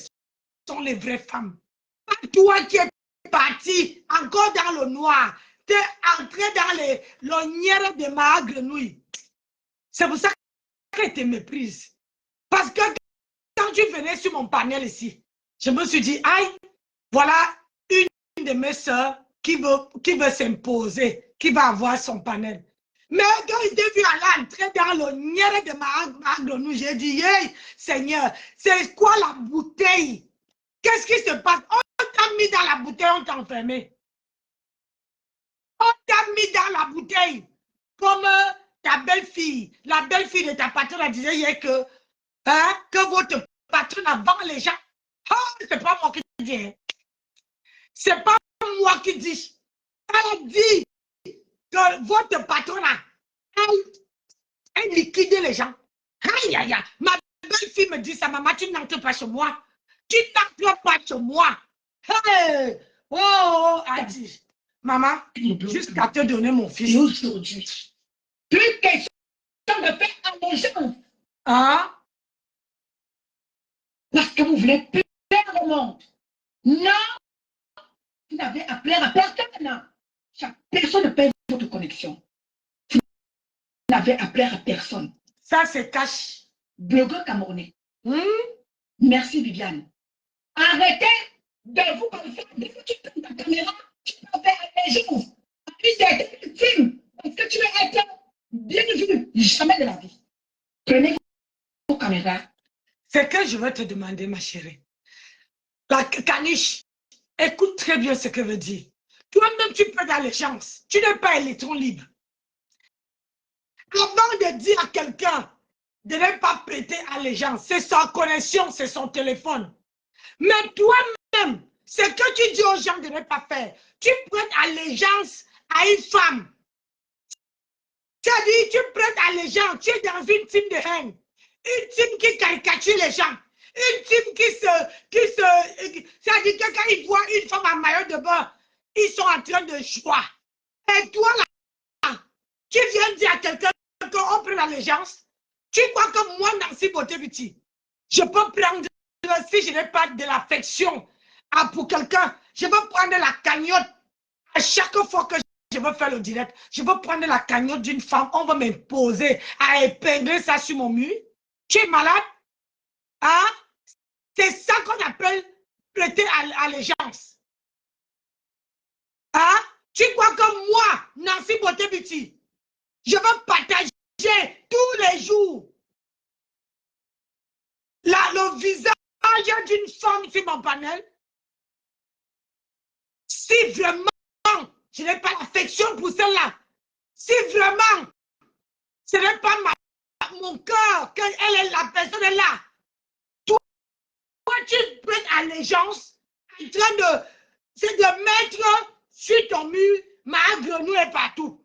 sont les vraies femmes. Pas toi qui es parti encore dans le noir, tu es entré dans l'onière de ma grenouille. C'est pour ça qu'elle te méprise. Parce que quand tu venais sur mon panel ici, je me suis dit, aïe, voilà une de mes soeurs qui veut s'imposer, qui va avoir son panel. Mais quand il t'a vu aller entrer dans l'onière de ma grenouille, j'ai dit, hey, Seigneur, c'est quoi la bouteille? Qu'est-ce qui se passe? On t'a mis dans la bouteille, on t'a enfermé. On t'a mis dans la bouteille. Comme ta belle-fille, la belle-fille de ta patronne disait hier que votre patronne avant les gens. Ah, c'est pas moi qui dis. Hein. C'est pas moi qui dis. Elle dit que votre patronne elle liquide les gens. Aïe, aïe, aïe. Ma belle-fille me dit ça, maman, tu n'entres pas chez moi. Tu n'entres pas chez moi. Hey! Oh, elle dit, maman, jusqu'à te donner mon fils. Et aujourd'hui, plus question de faire allégeance. Hein? Parce que vous voulez plaire au monde. Non, vous n'avez à plaire à personne. Chaque personne ne paye votre connexion. Vous n'avez à plaire à personne. Ça, c'est cash. Blogueur camerounais. Merci Viviane. Arrêtez de vous faire dès que tu prends ta caméra, tu peux faire allégeance. Puis c'est victime. Parce que tu veux être bien vu. Jamais de la vie. Prenez vos caméras. C'est que je veux te demander, ma chérie. La caniche, écoute très bien ce que veut dire. Toi-même, tu peux d'allégeance. Tu n'es pas électron libre. Avant de dire à quelqu'un de ne pas prêter allégeance, c'est sa connexion, c'est son téléphone. Mais toi-même, ce que tu dis aux gens de ne pas faire, tu prêtes allégeance à une femme. C'est-à-dire, tu prêtes allégeance, tu es dans une team de haine. Une team qui caricature les gens. Une team c'est-à-dire que quand ils voient une femme en maillot de bain, ils sont en train de choix. Et toi là, tu viens dire à quelqu'un qu'on prenne l'allégeance? Tu crois que moi, Nancy Beauté-Biti, je peux prendre, si je n'ai pas de l'affection pour quelqu'un, je peux prendre la cagnotte à chaque fois que je veux faire le direct. Je peux prendre la cagnotte d'une femme, on va m'imposer à épingler ça sur mon mur. Tu es malade? Hein? C'est ça qu'on appelle prêter allégeance. Hein? Tu crois que moi, Nancy Beauté-Biti, je veux partager tous les jours le visage d'une femme sur mon panel? Si vraiment je n'ai pas l'affection pour celle-là, si vraiment ce n'est pas mon cœur, la personne est là, toi tu prêtes allégeance en train de mettre sur ton mur ma grenouille partout.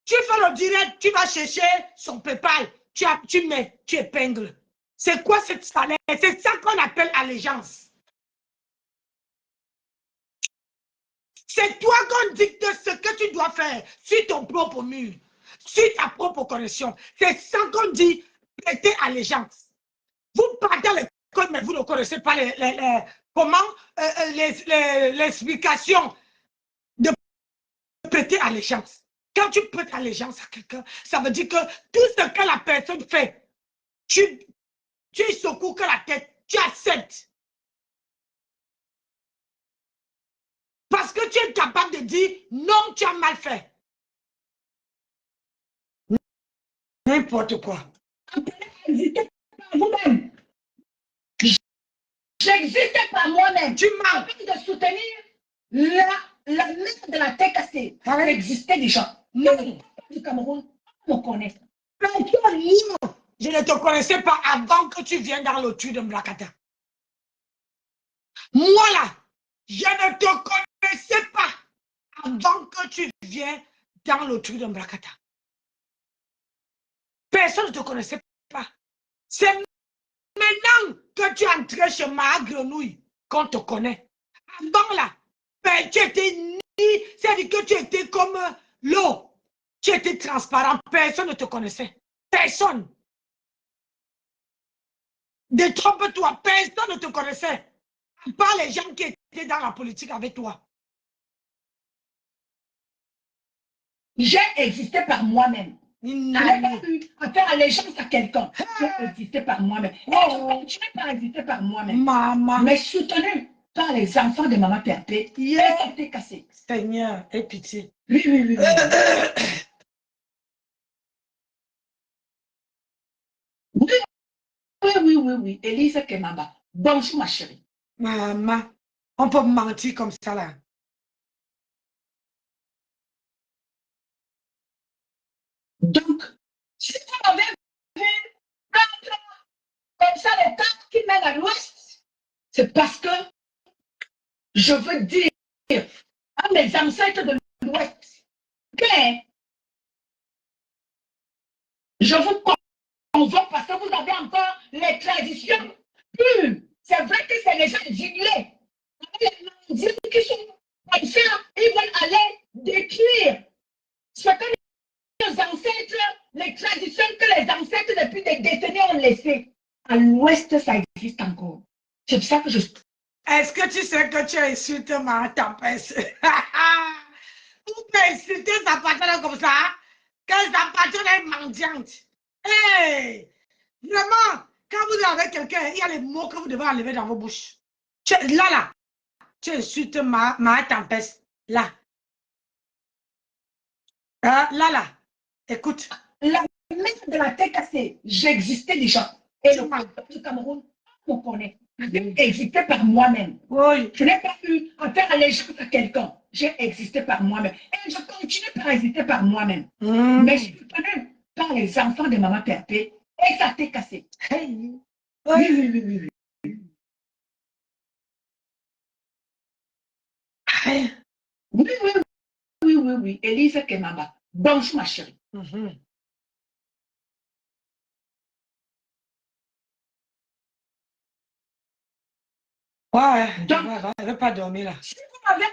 Tu fais le direct, tu vas chercher son PayPal, tu mets, tu épingles. C'est quoi cette salaire? C'est ça qu'on appelle allégeance. C'est toi qu'on dicte ce que tu dois faire sur ton propre mur, sur ta propre connexion. C'est ça qu'on dit prêter allégeance. Vous partez à l'école, mais vous ne connaissez pas l'explication de prêter allégeance. Quand tu prêtes allégeance à quelqu'un, ça veut dire que tout ce que la personne fait, tu secoues que la tête, tu acceptes. Parce que tu es capable de dire non, tu as mal fait. N'importe quoi. Existez par vous-même. J'existe par moi-même. Tu mens. Afin de soutenir la mère de la tête cassée. Ça existait déjà. Non. Du Cameroun, on me connaît. Je ne te connaissais pas avant que tu viennes dans le truc de Mbrakata. Moi là, je ne te connaissais pas avant que tu viennes dans le truc de Mbrakata. Personne ne te connaissait pas. C'est maintenant que tu es entré chez ma grenouille qu'on te connaît. Avant là, ben, tu étais ni, c'est-à-dire que tu étais comme l'eau. Tu étais transparent. Personne ne te connaissait. Personne. Détrompe-toi. Personne ne te connaissait. À part les gens qui étaient dans la politique avec toi. J'ai existé par moi-même. Je n'ai pas eu à faire allégeance à quelqu'un. J'ai existé par moi-même. Et je continue par exister par moi-même. Maman. Mais soutenu par les enfants de Maman Perpé. Yeah. Et ça t'est cassé. Seigneur, aie pitié. Oui, oui, oui. Oui, oui, oui, oui, oui. Élise Kemamba. Bonjour, ma chérie. Maman, on peut mentir comme ça là. Donc, si vous m'avez vu comme ça les cartes qui mènent à l'ouest, c'est parce que je veux dire à mes ancêtres de l'ouest que je vous convoque parce que vous avez encore les traditions pures. C'est vrai que c'est les gens giglés. Les mendiants qui sont comme ça, ils veulent aller détruire ce que les ancêtres, les traditions que les ancêtres depuis des décennies ont laissées. À l'ouest, ça existe encore. C'est pour ça que je... Est-ce que tu sais que tu as insulté ma tempête? Pour t'insulter sa patronne comme ça, que sa patronne est mendiante. Hey! Vraiment, quand vous êtes avec quelqu'un, il y a les mots que vous devez enlever dans vos bouches. Là, tu insultes ma tempête. Là. Là. Écoute. La mère de la tête cassée, j'existais déjà. Et le peuple du Cameroun, on me connaît. J'ai existé par moi-même. Oui. Je n'ai pas eu à faire allégeance à quelqu'un. J'ai existé par moi-même. Et je continue par exister par moi-même. Mais je suis soutenu par les enfants de Maman Perpé. Et ça t'est cassé. Hey. Oui, oui, oui, oui, oui. Hey. Oui, oui, oui, oui, oui. Élise Kemamba. Bonjour, ma chérie. Ouais, Donc, elle ne veut pas dormir là. si vous m'avez...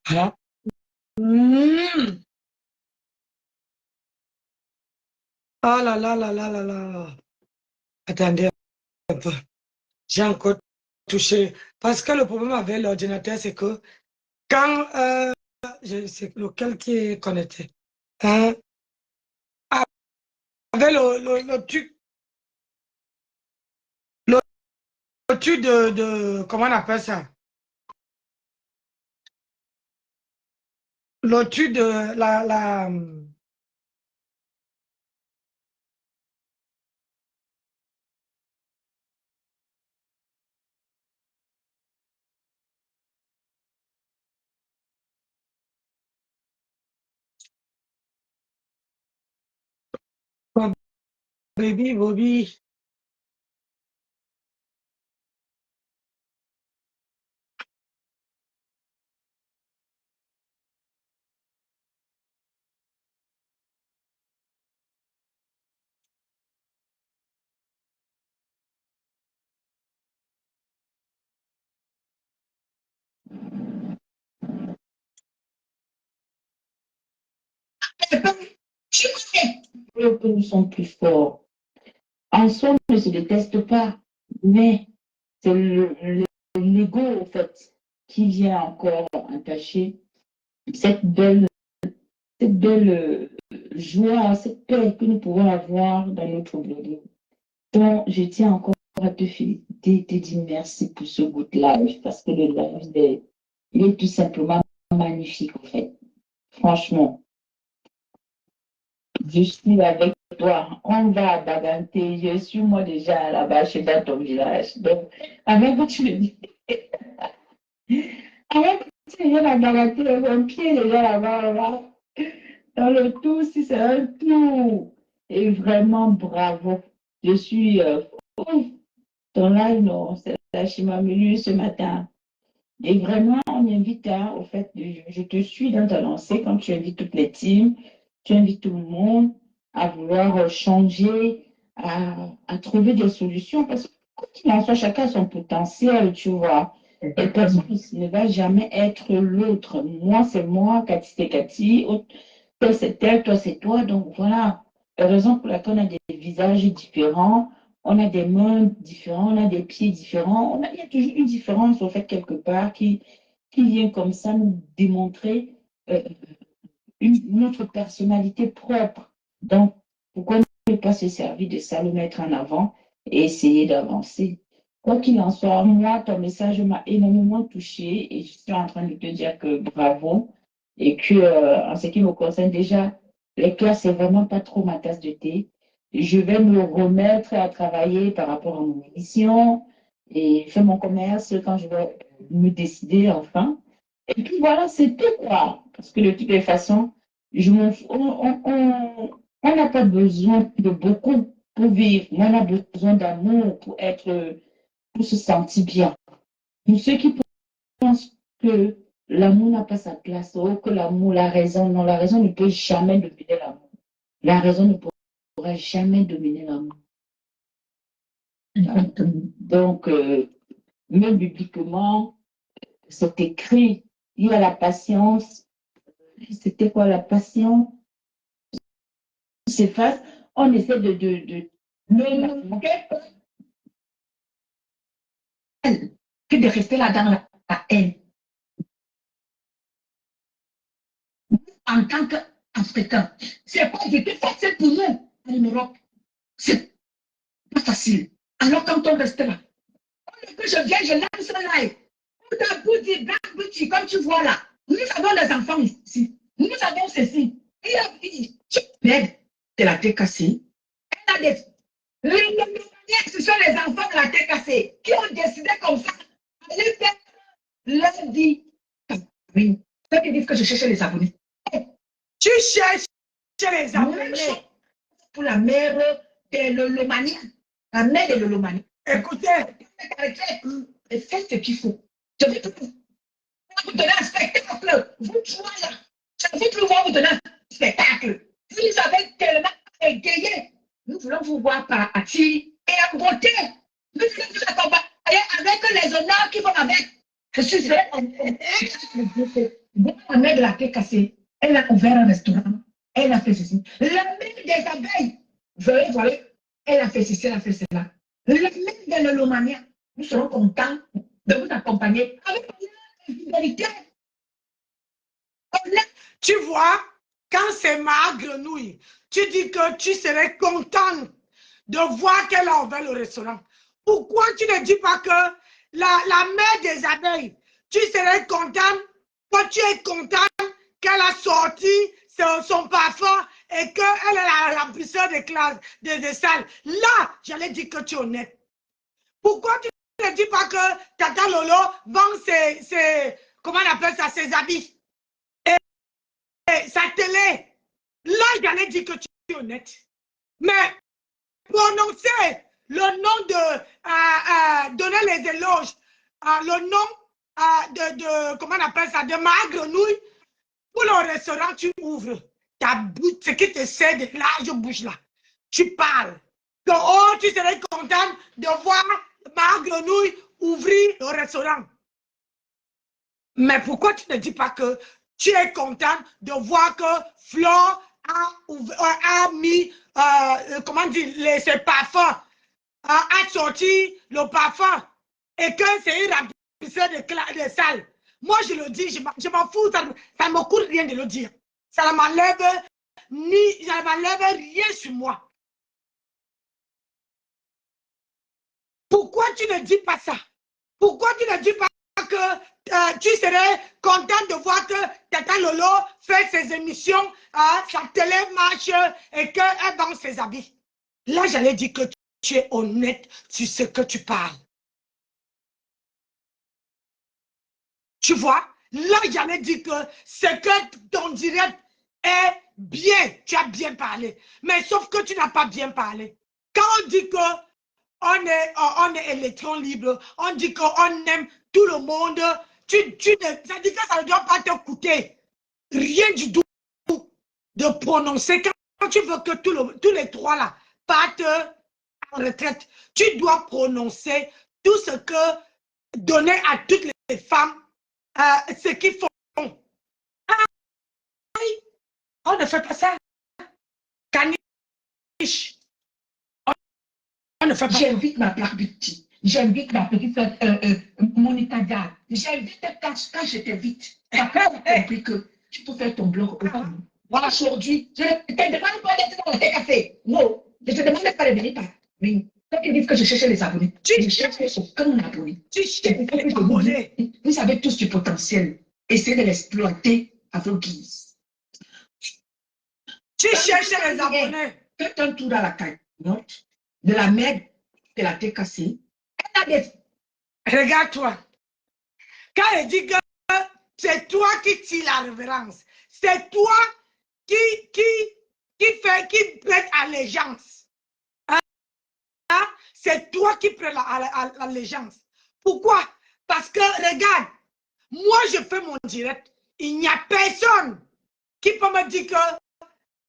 Hein? Oh là là là là là là. Attendez un peu. J'ai encore touché. Parce que le problème avec l'ordinateur, c'est que quand je sais lequel qui est connecté. Hein, avec le truc comment on appelle ça? Le truc de la oh, baby, Bobby. Que nous sommes plus forts. En soi, on ne se déteste pas, mais c'est l'ego, en fait, qui vient encore entacher cette belle joie, cette paix que nous pouvons avoir dans notre boulot. Donc, je tiens encore à te féliciter, te dire merci pour ce good live, parce que le live, il est tout simplement magnifique, en fait. Franchement, je suis avec toi. On va à Baganté. Je suis moi déjà là-bas, je suis dans ton village. Donc, avec que tu me dis, avec que tu viens à Baganté, un pied déjà là-bas, là. Dans le tout, si c'est un tout. Et vraiment, bravo. Je suis. Ton live, non, c'est la Chimamelu ce matin. Et vraiment, on invite, hein, au fait, je te suis dans ta lancée quand tu invites toutes les teams, tu invites tout le monde à vouloir changer, à trouver des solutions. Parce que, quoi qu'il en soit, chacun a son potentiel, tu vois. Et personne ne va jamais être l'autre. Moi, c'est moi, Cathy, c'est Cathy, toi, c'est elle, toi, c'est toi. Donc, voilà, la raison pour laquelle on a des visages différents, on a des mains différentes, on a des pieds différents. Il y a toujours une différence, au fait, quelque part, qui vient comme ça nous démontrer euh, notre personnalité propre. Donc, pourquoi ne pas se servir de ça, le mettre en avant et essayer d'avancer? Quoi qu'il en soit, moi, ton message m'a énormément touché et je suis en train de te dire que bravo et que, en ce qui me concerne déjà, les classes, c'est vraiment pas trop ma tasse de thé. Je vais me remettre à travailler par rapport à mon émission et faire mon commerce quand je vais me décider enfin. Et puis voilà, c'est tout quoi. Parce que de toutes les façons, on n'a pas besoin de beaucoup pour vivre. Mais on a besoin d'amour pour se sentir bien. Pour ceux qui pensent que l'amour n'a pas sa place, ou que l'amour, la raison, non, la raison ne peut jamais dominer l'amour. La raison ne pourra jamais dominer l'amour. Donc, même bibliquement, c'est écrit, il y a la patience. C'était quoi la patience? S'efface, on essaie de que de rester là dans la haine. En tant qu'Africain, c'est pas du tout facile pour nous, en Europe. C'est pas facile. Alors quand on reste là, que je viens, je lance un live. Comme tu vois là, nous avons des enfants ici. Nous avons ceci. Tu m'aides de la tête cassée. Elle a des. Ce sont les enfants de la tête cassée qui ont décidé comme ça d'aller faire leur vie. Oui. Ceux qui disent que je cherche les abonnés. Tu cherches les abonnés. Pour la mère de l'Olomanie. La mère de l'Olomanie. Écoutez. Et faites ce qu'il faut. Je vais vous donner un spectacle. Vous trois là. Je vais pouvoir vous donner un spectacle. Vous avez tellement égayé. Nous voulons vous voir par Ati et à beauté. Nous voulons vous accompagner avec les honneurs qui vont avec. Je suis la mère de la tête cassée. Elle a ouvert un restaurant. Elle a fait ceci. La mère des abeilles. voilà, elle a fait ceci, elle a fait cela. La mère de l'Olomania, nous serons contents de vous accompagner avec la fidélité. Tu vois, quand c'est ma grenouille, tu dis que tu serais content de voir qu'elle a ouvert le restaurant. Pourquoi tu ne dis pas que la mère des abeilles, tu serais content, toi tu es content qu'elle a sorti son parfum et qu'elle est la remplisseur de classe, de salles. Là, j'allais dire que tu es honnête. Pourquoi tu ne dis pas que Tata Lolo vend comment on appelle ça, ses habits et sa télé? Là, j'allais dire que tu es honnête. Mais prononcer le nom de donner les éloges, le nom comment on appelle ça, de ma grenouille, pour le restaurant, tu ouvres ta bouche, ce qui te sert de large bouche là. Tu parles. Que, oh, tu serais content de voir ma grenouille ouvrir le restaurant. Mais pourquoi tu ne dis pas que tu es content de voir que Flore a mis, comment dire, ses parfums, a sorti le parfum et que c'est une remplisseur de salle. Moi, je le dis, je m'en fous, ça ne me coûte rien de le dire. Ça ne m'enlève rien sur moi. Pourquoi tu ne dis pas ça? Pourquoi tu ne dis pas que tu serais content de voir que Tata Lolo fait ses émissions, sa télé marche et qu'elle vend ses habits? Là, j'allais dire que tu es honnête sur ce que tu parles. Tu vois? Là, j'allais dire que ce que ton direct est bien, tu as bien parlé. Mais sauf que tu n'as pas bien parlé. Quand on dit que on est électron libre, on dit qu'on aime tout le monde, ça dit que ça ne doit pas te coûter rien du tout de prononcer. Quand tu veux que tous les trois là partent en retraite, tu dois prononcer tout ce que donner à toutes les femmes ce qu'ils font. On ne fait pas ça. Caniche. On ne fait pas. J'invite ma petite. J'invite ma petite Monica Dial. J'invite quand je t'invite. Après, on a compris que tu peux faire ton blog. Voilà, aujourd'hui, je ne te demande pas d'être dans le café. Non, je ne te demande pas de venir par. Mais quand ils disent que je cherche les abonnés, je cherche aucun abonné. Tu cherches les abonnés. Vous avez tous du potentiel. Essayez de l'exploiter à vos guises. Tu cherches les abonnés. Faites un tour dans la cagnotte de la mère de la TKC. Elle a des... Regarde-toi. Quand elle dit que c'est toi qui tire la révérence, c'est toi qui prête allégeance. Hein? C'est toi qui prête l'allégeance. Pourquoi? Parce que, regarde, moi je fais mon direct. Il n'y a personne qui peut me dire que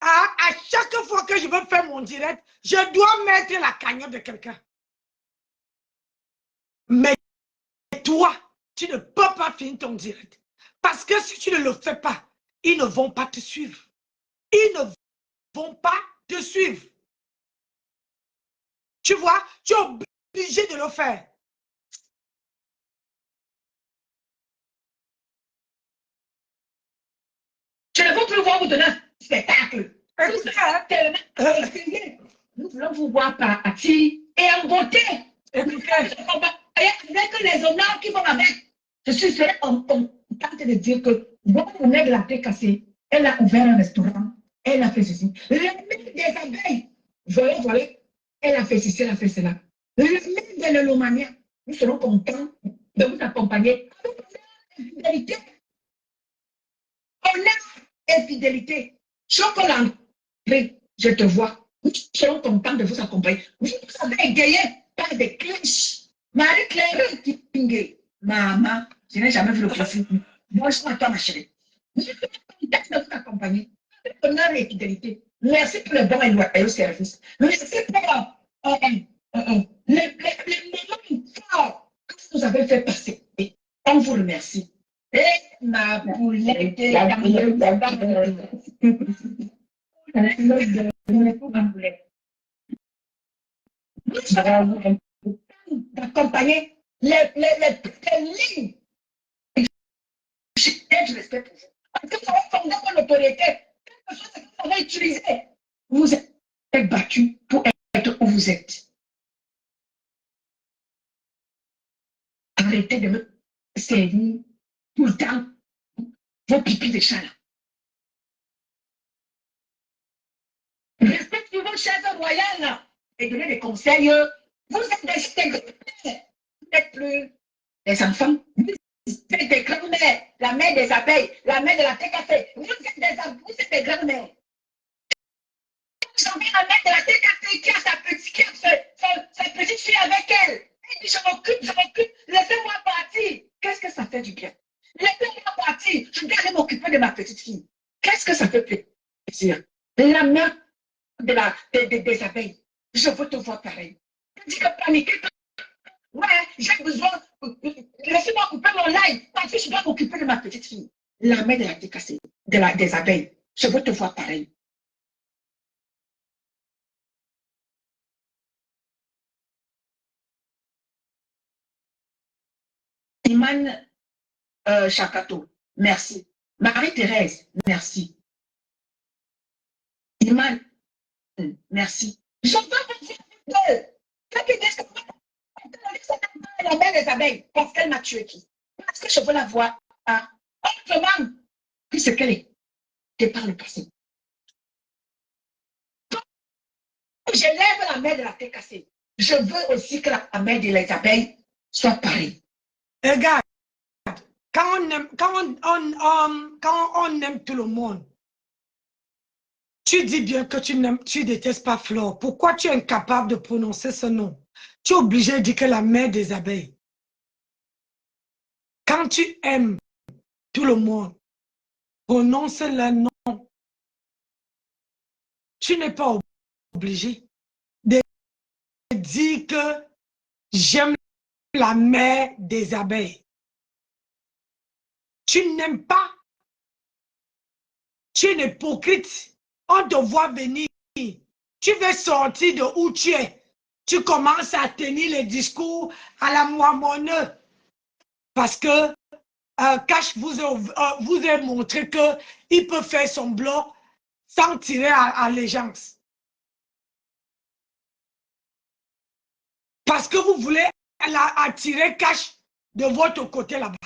à chaque fois que je veux faire mon direct, je dois mettre la cagnotte de quelqu'un. Mais toi, tu ne peux pas finir ton direct. Parce que si tu ne le fais pas, ils ne vont pas te suivre. Ils ne vont pas te suivre. Tu vois, tu es obligé de le faire. Je ne veux plus voir vous donner un spectacle. Nous voulons vous voir partir et en beauté. Avec les honneurs qui vont avec. Je suis très contente de dire que votre mère de la TKC, elle a ouvert un restaurant, elle a fait ceci. La mère des abeilles, voilà, elle a fait ceci, elle a fait cela. La mère de l'Olomania, nous serons contents de vous accompagner avec fidélité. Honneur et fidélité. Chocolat, je te vois. Nous serons contents de vous accompagner. Vous avez égayé par des cloches. Marie-Claire Kipingé. Maman, je n'ai jamais vu le profil. Bonjour à toi, ma chérie. Je suis contente de vous accompagner. Honneur et fidélité. Merci pour le bon et le service. Merci pour les moments forts que vous avez fait passer. On vous remercie. Et ma poulette, la poulette. Nous serons d'accompagner les lignes. J'ai du respect pour vous. Parce que ça va fonder votre autorité. Quelque chose que vous allez utiliser. Vous êtes battu pour être où vous êtes. Arrêtez de me servir tout le temps vos pipis de chat là. Restez sur vos chaises royales là, et donnez des conseils. Vous êtes des grands-mères. Vous n'êtes plus des enfants. Vous êtes des grands-mères. La mère des abeilles, la mère de la TKC. Vous êtes des grands-mères. J'en ai la mère de la TKC qui a sa petite fille avec elle. Elle dit, je m'occupe, laissez-moi partir. Qu'est-ce que ça fait du bien? Laissez-moi partir, je vais aller m'occuper de ma petite fille. Qu'est-ce que ça fait plaisir? La mère des abeilles, je veux te voir pareil. Tu dis que paniquer, ouais, j'ai besoin, laissez-moi couper mon live, parce que je dois m'occuper de ma petite fille. La mère de la TKC, des abeilles, je veux te voir pareil. Iman Chakato, merci. Marie-Thérèse, merci. Iman, merci. Je veux vous dire d'eux. La mère des abeilles, parce qu'elle m'a tué qui? Parce que je veux la voir autrement que ce qu'elle est par le passé. Je lève la main de la TKC. Je veux aussi que la main des abeilles soit pareille. Regarde, quand on aime tout le monde, tu dis bien que tu détestes pas Flore. Pourquoi tu es incapable de prononcer ce nom? Tu es obligé de dire que la mère des abeilles. Quand tu aimes tout le monde, prononce le nom. Tu n'es pas obligé de dire que j'aime la mère des abeilles. Tu n'aimes pas. Tu es un hypocrite. On te voit venir. Tu veux sortir de où tu es. Tu commences à tenir les discours à la moimonneuse. Parce que Cash vous a montré qu'il peut faire son bloc sans tirer à allégeance. Parce que vous voulez attirer Cash de votre côté là-bas.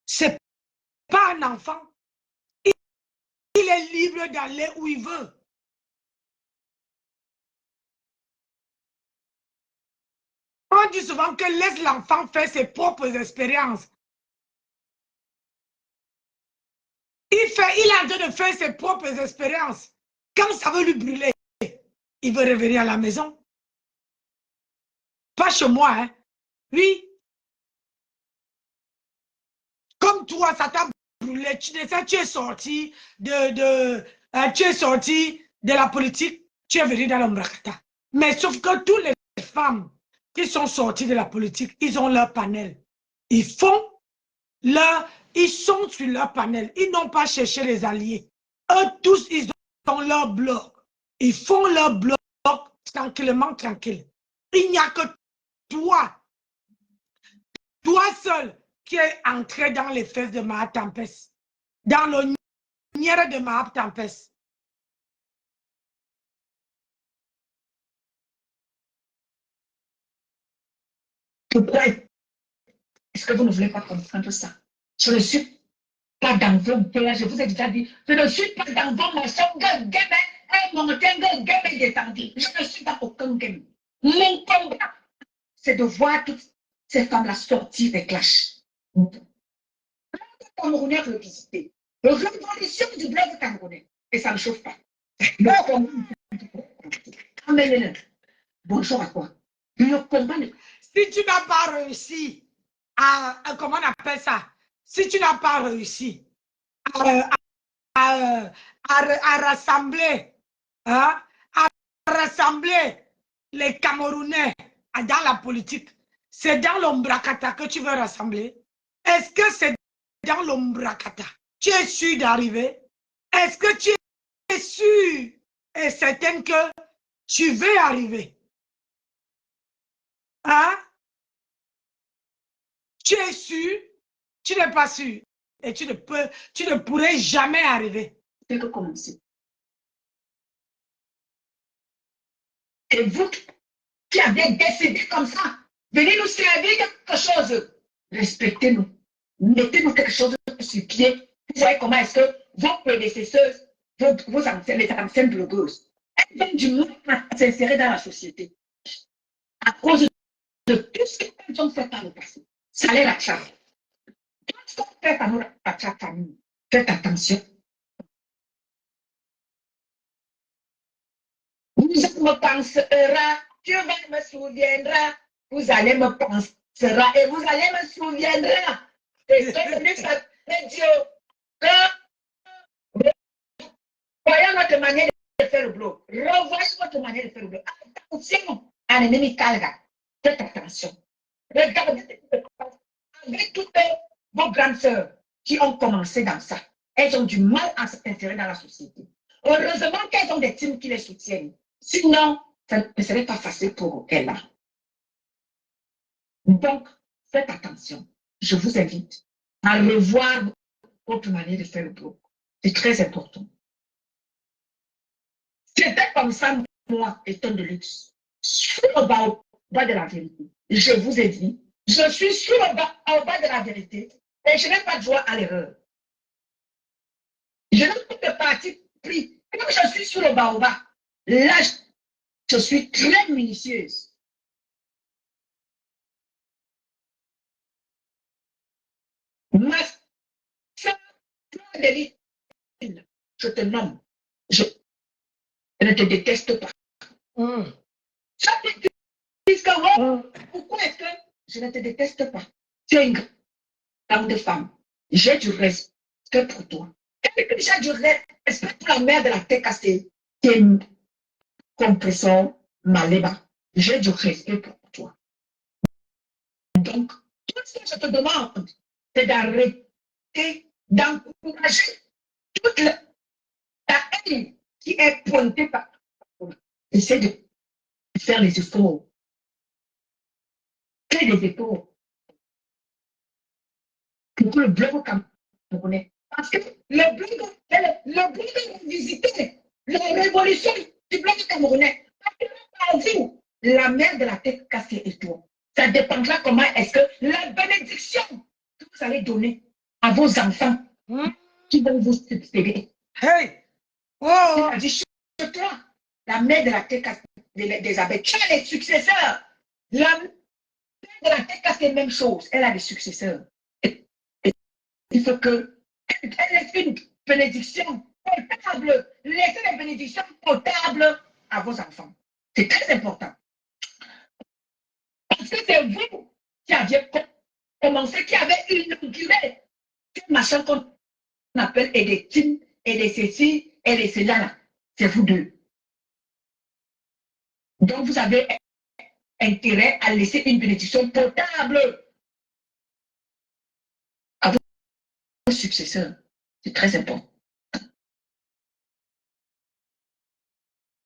C'est pas un enfant. Il est libre d'aller où il veut. On dit souvent que laisse l'enfant faire ses propres expériences. Il est en train de faire ses propres expériences. Quand ça veut lui brûler, il veut revenir à la maison. Pas chez moi, hein. Oui. Comme toi, ça t'a brûlé. Tu es sorti tu es sorti de la politique, tu es venu dans l'Ombrakata. Mais sauf que toutes les femmes qui sont sorties de la politique, ils ont leur panel. Ils sont sur leur panel. Ils n'ont pas cherché les alliés. Eux tous, ils ont leur bloc. Ils font leur bloc tranquillement, tranquille. Il n'y a que toi seul qui est entré dans les fesses de Mahab Tempest, dans le nière de Mahab Tempest. Est-ce que vous ne voulez pas comprendre ça? Je ne suis pas dans vos blagues, je vous ai déjà dit, je ne suis pas dans vos mensonges, je ne suis dans aucun game. Mon combat, c'est de voir toutes ces femmes-là sortir des clashs. Le Camerounais veut visiter. Révolution du blog camerounais. Et ça ne chauffe pas. Bonjour à quoi? Le combat. Si tu n'as pas réussi comment on appelle ça? Si tu n'as pas réussi à rassembler, hein, à rassembler les Camerounais dans la politique, c'est dans l'Ombrakata que tu veux rassembler? Est-ce que c'est dans l'Ombrakata? Tu es sûr d'arriver? Est-ce que tu es sûr et certain que Tu veux arriver. Hein? Tu es sûr, tu n'es pas sûr. Et tu ne pourrais jamais arriver. C'est que commencer. Et vous qui avez décidé comme ça, venez nous servir quelque chose. Respectez-nous. Mettez-nous quelque chose sur pied. Vous savez comment est-ce que vos prédécesseurs, vos anciennes, les anciennes blogueuses, elles ont du mal à s'insérer dans la société. À cause de tout ce qu'elles ont fait par le passé. Ça les rattrape. Tout ce qu'on fait par notre famille. Faites attention. Vous me penserez, tu me souviendras, vous allez me penser et vous allez me souviendra. Et c'est Dieu. Voyons notre manière de faire le blog. Revoyez votre manière de faire le blog. Attention à l'ennemi Kalga. Faites attention. Regardez avec toutes vos grandes sœurs qui ont commencé dans ça. Elles ont du mal à s'insérer dans la société. Heureusement qu'elles ont des teams qui les soutiennent. Sinon, ça ne serait pas facile pour elles. Donc, faites attention. Je vous invite à revoir votre manière de faire le blog. C'est très important. C'était comme ça, moi, étant de luxe. Sur le bas de la vérité. Je vous ai dit, je suis sur le bas de la vérité et je n'ai pas de droit à l'erreur. Je n'ai pas de parti pris. Comme je suis sur le bas, là, je suis très minutieuse. Ma soeur Deline, je te nomme. Je ne te déteste pas. Ça te dit que, pourquoi est-ce que je ne te déteste pas? Tu es une grande femme. J'ai du respect pour toi. Et puis j'ai du respect pour la mère de la tête cassée, qui est compresseur Maléba. J'ai du respect pour toi. Donc, tout ce que je te demande, c'est d'arrêter d'encourager toute la haine qui est pointée par toi. Essaie de faire les efforts. Fais des efforts. Pour que le blog camerounais. Parce que le blog a visité la révolution du blog camerounais. Parce que vous, la mère de la tête cassée et toi. Ça dépendra comment est-ce que la bénédiction que vous allez donner à vos enfants qui vont vous succéder. Hey! Oh! C'est-à-dire chez toi, la mère de la tête cassée des abeilles. Tu as les successeurs. La mère de la tête cassée, c'est la même chose. Elle a des successeurs. Il faut que elle laisse une bénédiction potable. Laissez les bénédictions potables à vos enfants. C'est très important. Parce que c'est vous qui aviez commencé, qui avez inauguré ce machin qu'on appelle et des teams, et des ceci, et des cela. C'est vous deux. Donc vous avez intérêt à laisser une bénédiction potable à vos successeurs. C'est très important.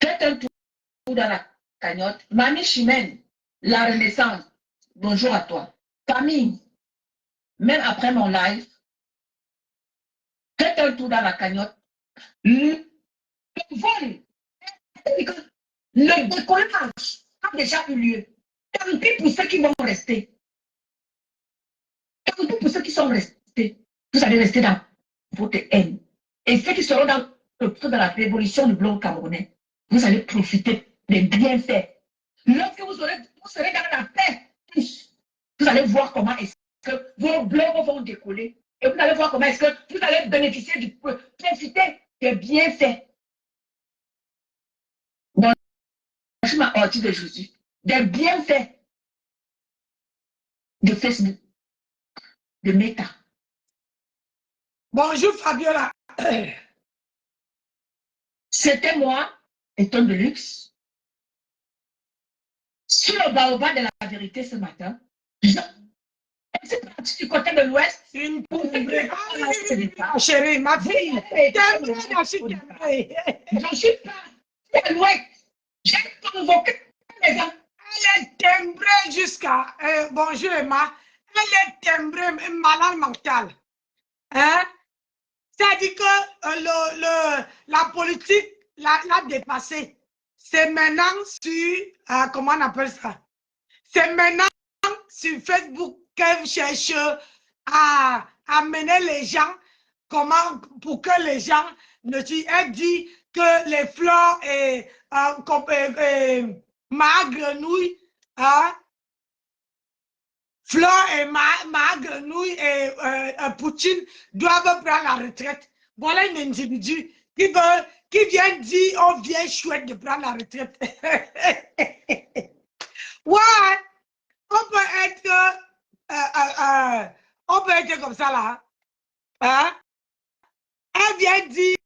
Faites un tour dans la cagnotte. Mamie Chimène, la Renaissance, bonjour à toi. Famille, même après mon live, faites un tour dans la cagnotte. Le vol, le décollage a déjà eu lieu. Tant pis pour ceux qui vont rester. Tant pis pour ceux qui sont restés. Vous allez rester dans votre haine. Et ceux qui seront dans le feu de la révolution du blog camerounais, vous allez profiter des bienfaits. Lorsque vous serez dans la paix, vous allez voir comment est-ce que vos blogs vont décoller. Et vous allez voir comment est-ce que vous allez bénéficier profiter des bienfaits. Bon, je m'ortis de Jésus. Des bienfaits de Facebook, de Meta. Bonjour Fabiola. C'était moi, étant de luxe, sur le baobab de la vérité ce matin. C'est parti du côté de l'ouest. Une chérie, ma fille. Je suis parti à l'ouest J'ai convoqué les enfants. Elle est timbrée jusqu'à... bonjour Emma. Elle est timbrée, malade mentale. Hein? C'est-à-dire que la politique l'a dépassé. C'est maintenant sur... comment on appelle ça? C'est maintenant sur Facebook qu'elle cherche à mener les gens, pour que les gens ne disent, elle dit que les fleurs et ma-grenouille, hein, Fleur et ma-grenouille et Poutine doivent prendre la retraite. Voilà un individu qui vient dire aux vieilles chouettes de prendre la retraite. Ouais, on peut être comme ça là. Hein? Elle vient dire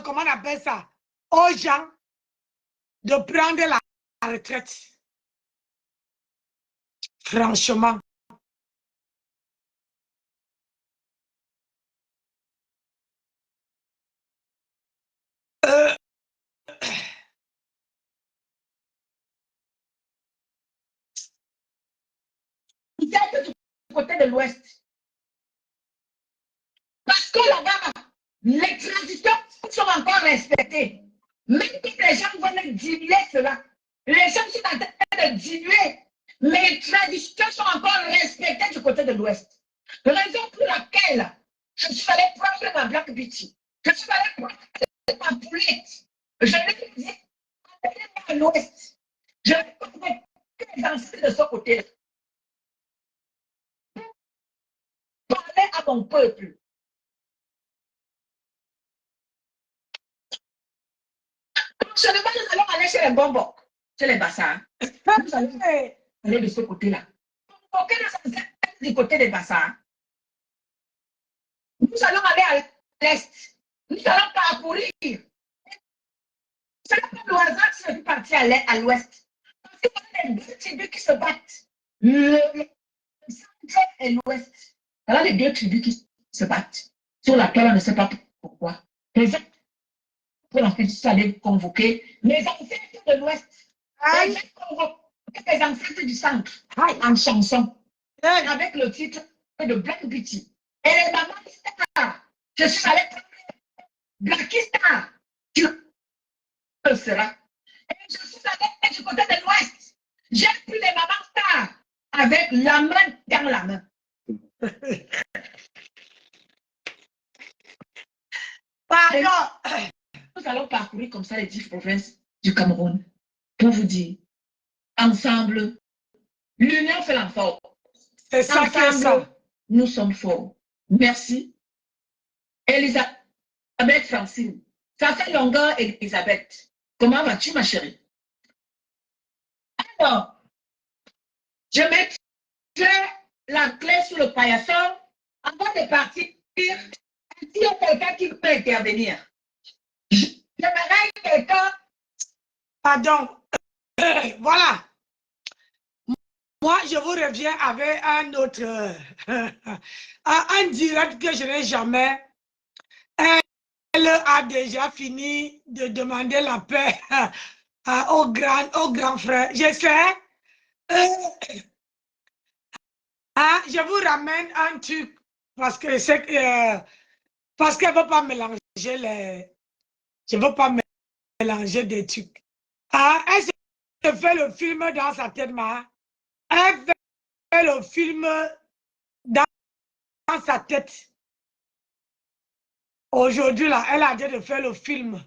comment on appelle ça, aux gens de prendre la retraite. Franchement. Vous êtes du côté de l'Ouest. Parce que là-bas, les traditions sont encore respectées. Même si les gens veulent diluer cela, les gens sont en train de diluer, mais les traditions sont encore respectées du côté de l'Ouest. Raison pour laquelle je suis allé prendre ma Black Beauty. Je suis allé prendre ma poulette. Je l'ai dit, allez-moi à l'Ouest. Je vais prendre les anciens de ce côté-là. Parler à mon peuple. Seulement, nous allons aller chez les bonbons, chez les bassins. Nous allons aller de ce côté-là. Convoquer les ancêtres du côté des bassins. Nous allons aller à l'est. Nous allons parcourir. C'est comme le hasard qui est parti à l'ouest. Parce qu'il y a les deux tribus qui se battent. Le centre et l'ouest. Voilà les deux tribus qui se battent. Sur laquelle on ne sait pas pourquoi. Les gens pour laquelle je suis allé convoquer les ancêtres de l'ouest. J'ai convoqué les ancêtres du centre en chanson. Avec le titre de Black Beauty. Et les mamans stars. Je suis allé prendre Blacky Star. Tu le seras. Et je suis allé du côté de l'ouest. J'ai pris les mamans stars avec la main dans la main. Pardon. Nous allons parcourir comme ça les 10 provinces du Cameroun pour vous dire, ensemble, l'union fait la force. C'est ça qui est ça. Nous sommes forts. Merci. Elisabeth Francine. Ça fait longueur, Elisabeth. Comment vas-tu, ma chérie? Alors, je mettrai la clé sur le paillasson avant de partir. S'il y a quelqu'un qui peut intervenir. J'aimerais quelqu'un. Pardon. Voilà. Moi, je vous reviens avec un autre, un direct que je n'ai jamais. Elle a déjà fini de demander la paix au grand frère. Je sais. Je vous ramène un truc parce que c'est parce qu'elle ne veut pas mélanger les. Je ne veux pas mélanger des trucs. Elle se fait le film dans sa tête, elle fait le film dans sa tête. Aujourd'hui, là, elle a dit de faire le film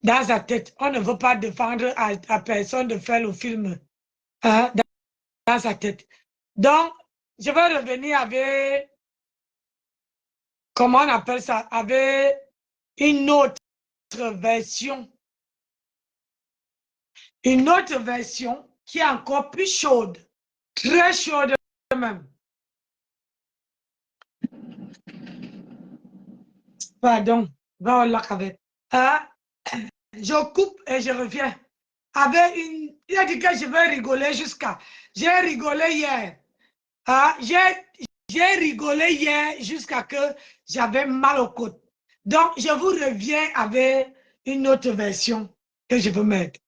dans sa tête. On ne veut pas défendre à personne de faire le film dans sa tête. Donc, je vais revenir avec, comment on appelle ça, avec une autre version. Une autre version qui est encore plus chaude, très chaude même. Pardon, je coupe et je reviens. Avec une, il a dit que je vais rigoler jusqu'à. J'ai rigolé hier. J'ai rigolé hier jusqu'à que j'avais mal aux côtes. Donc, je vous reviens avec une autre version. que je veux mettre.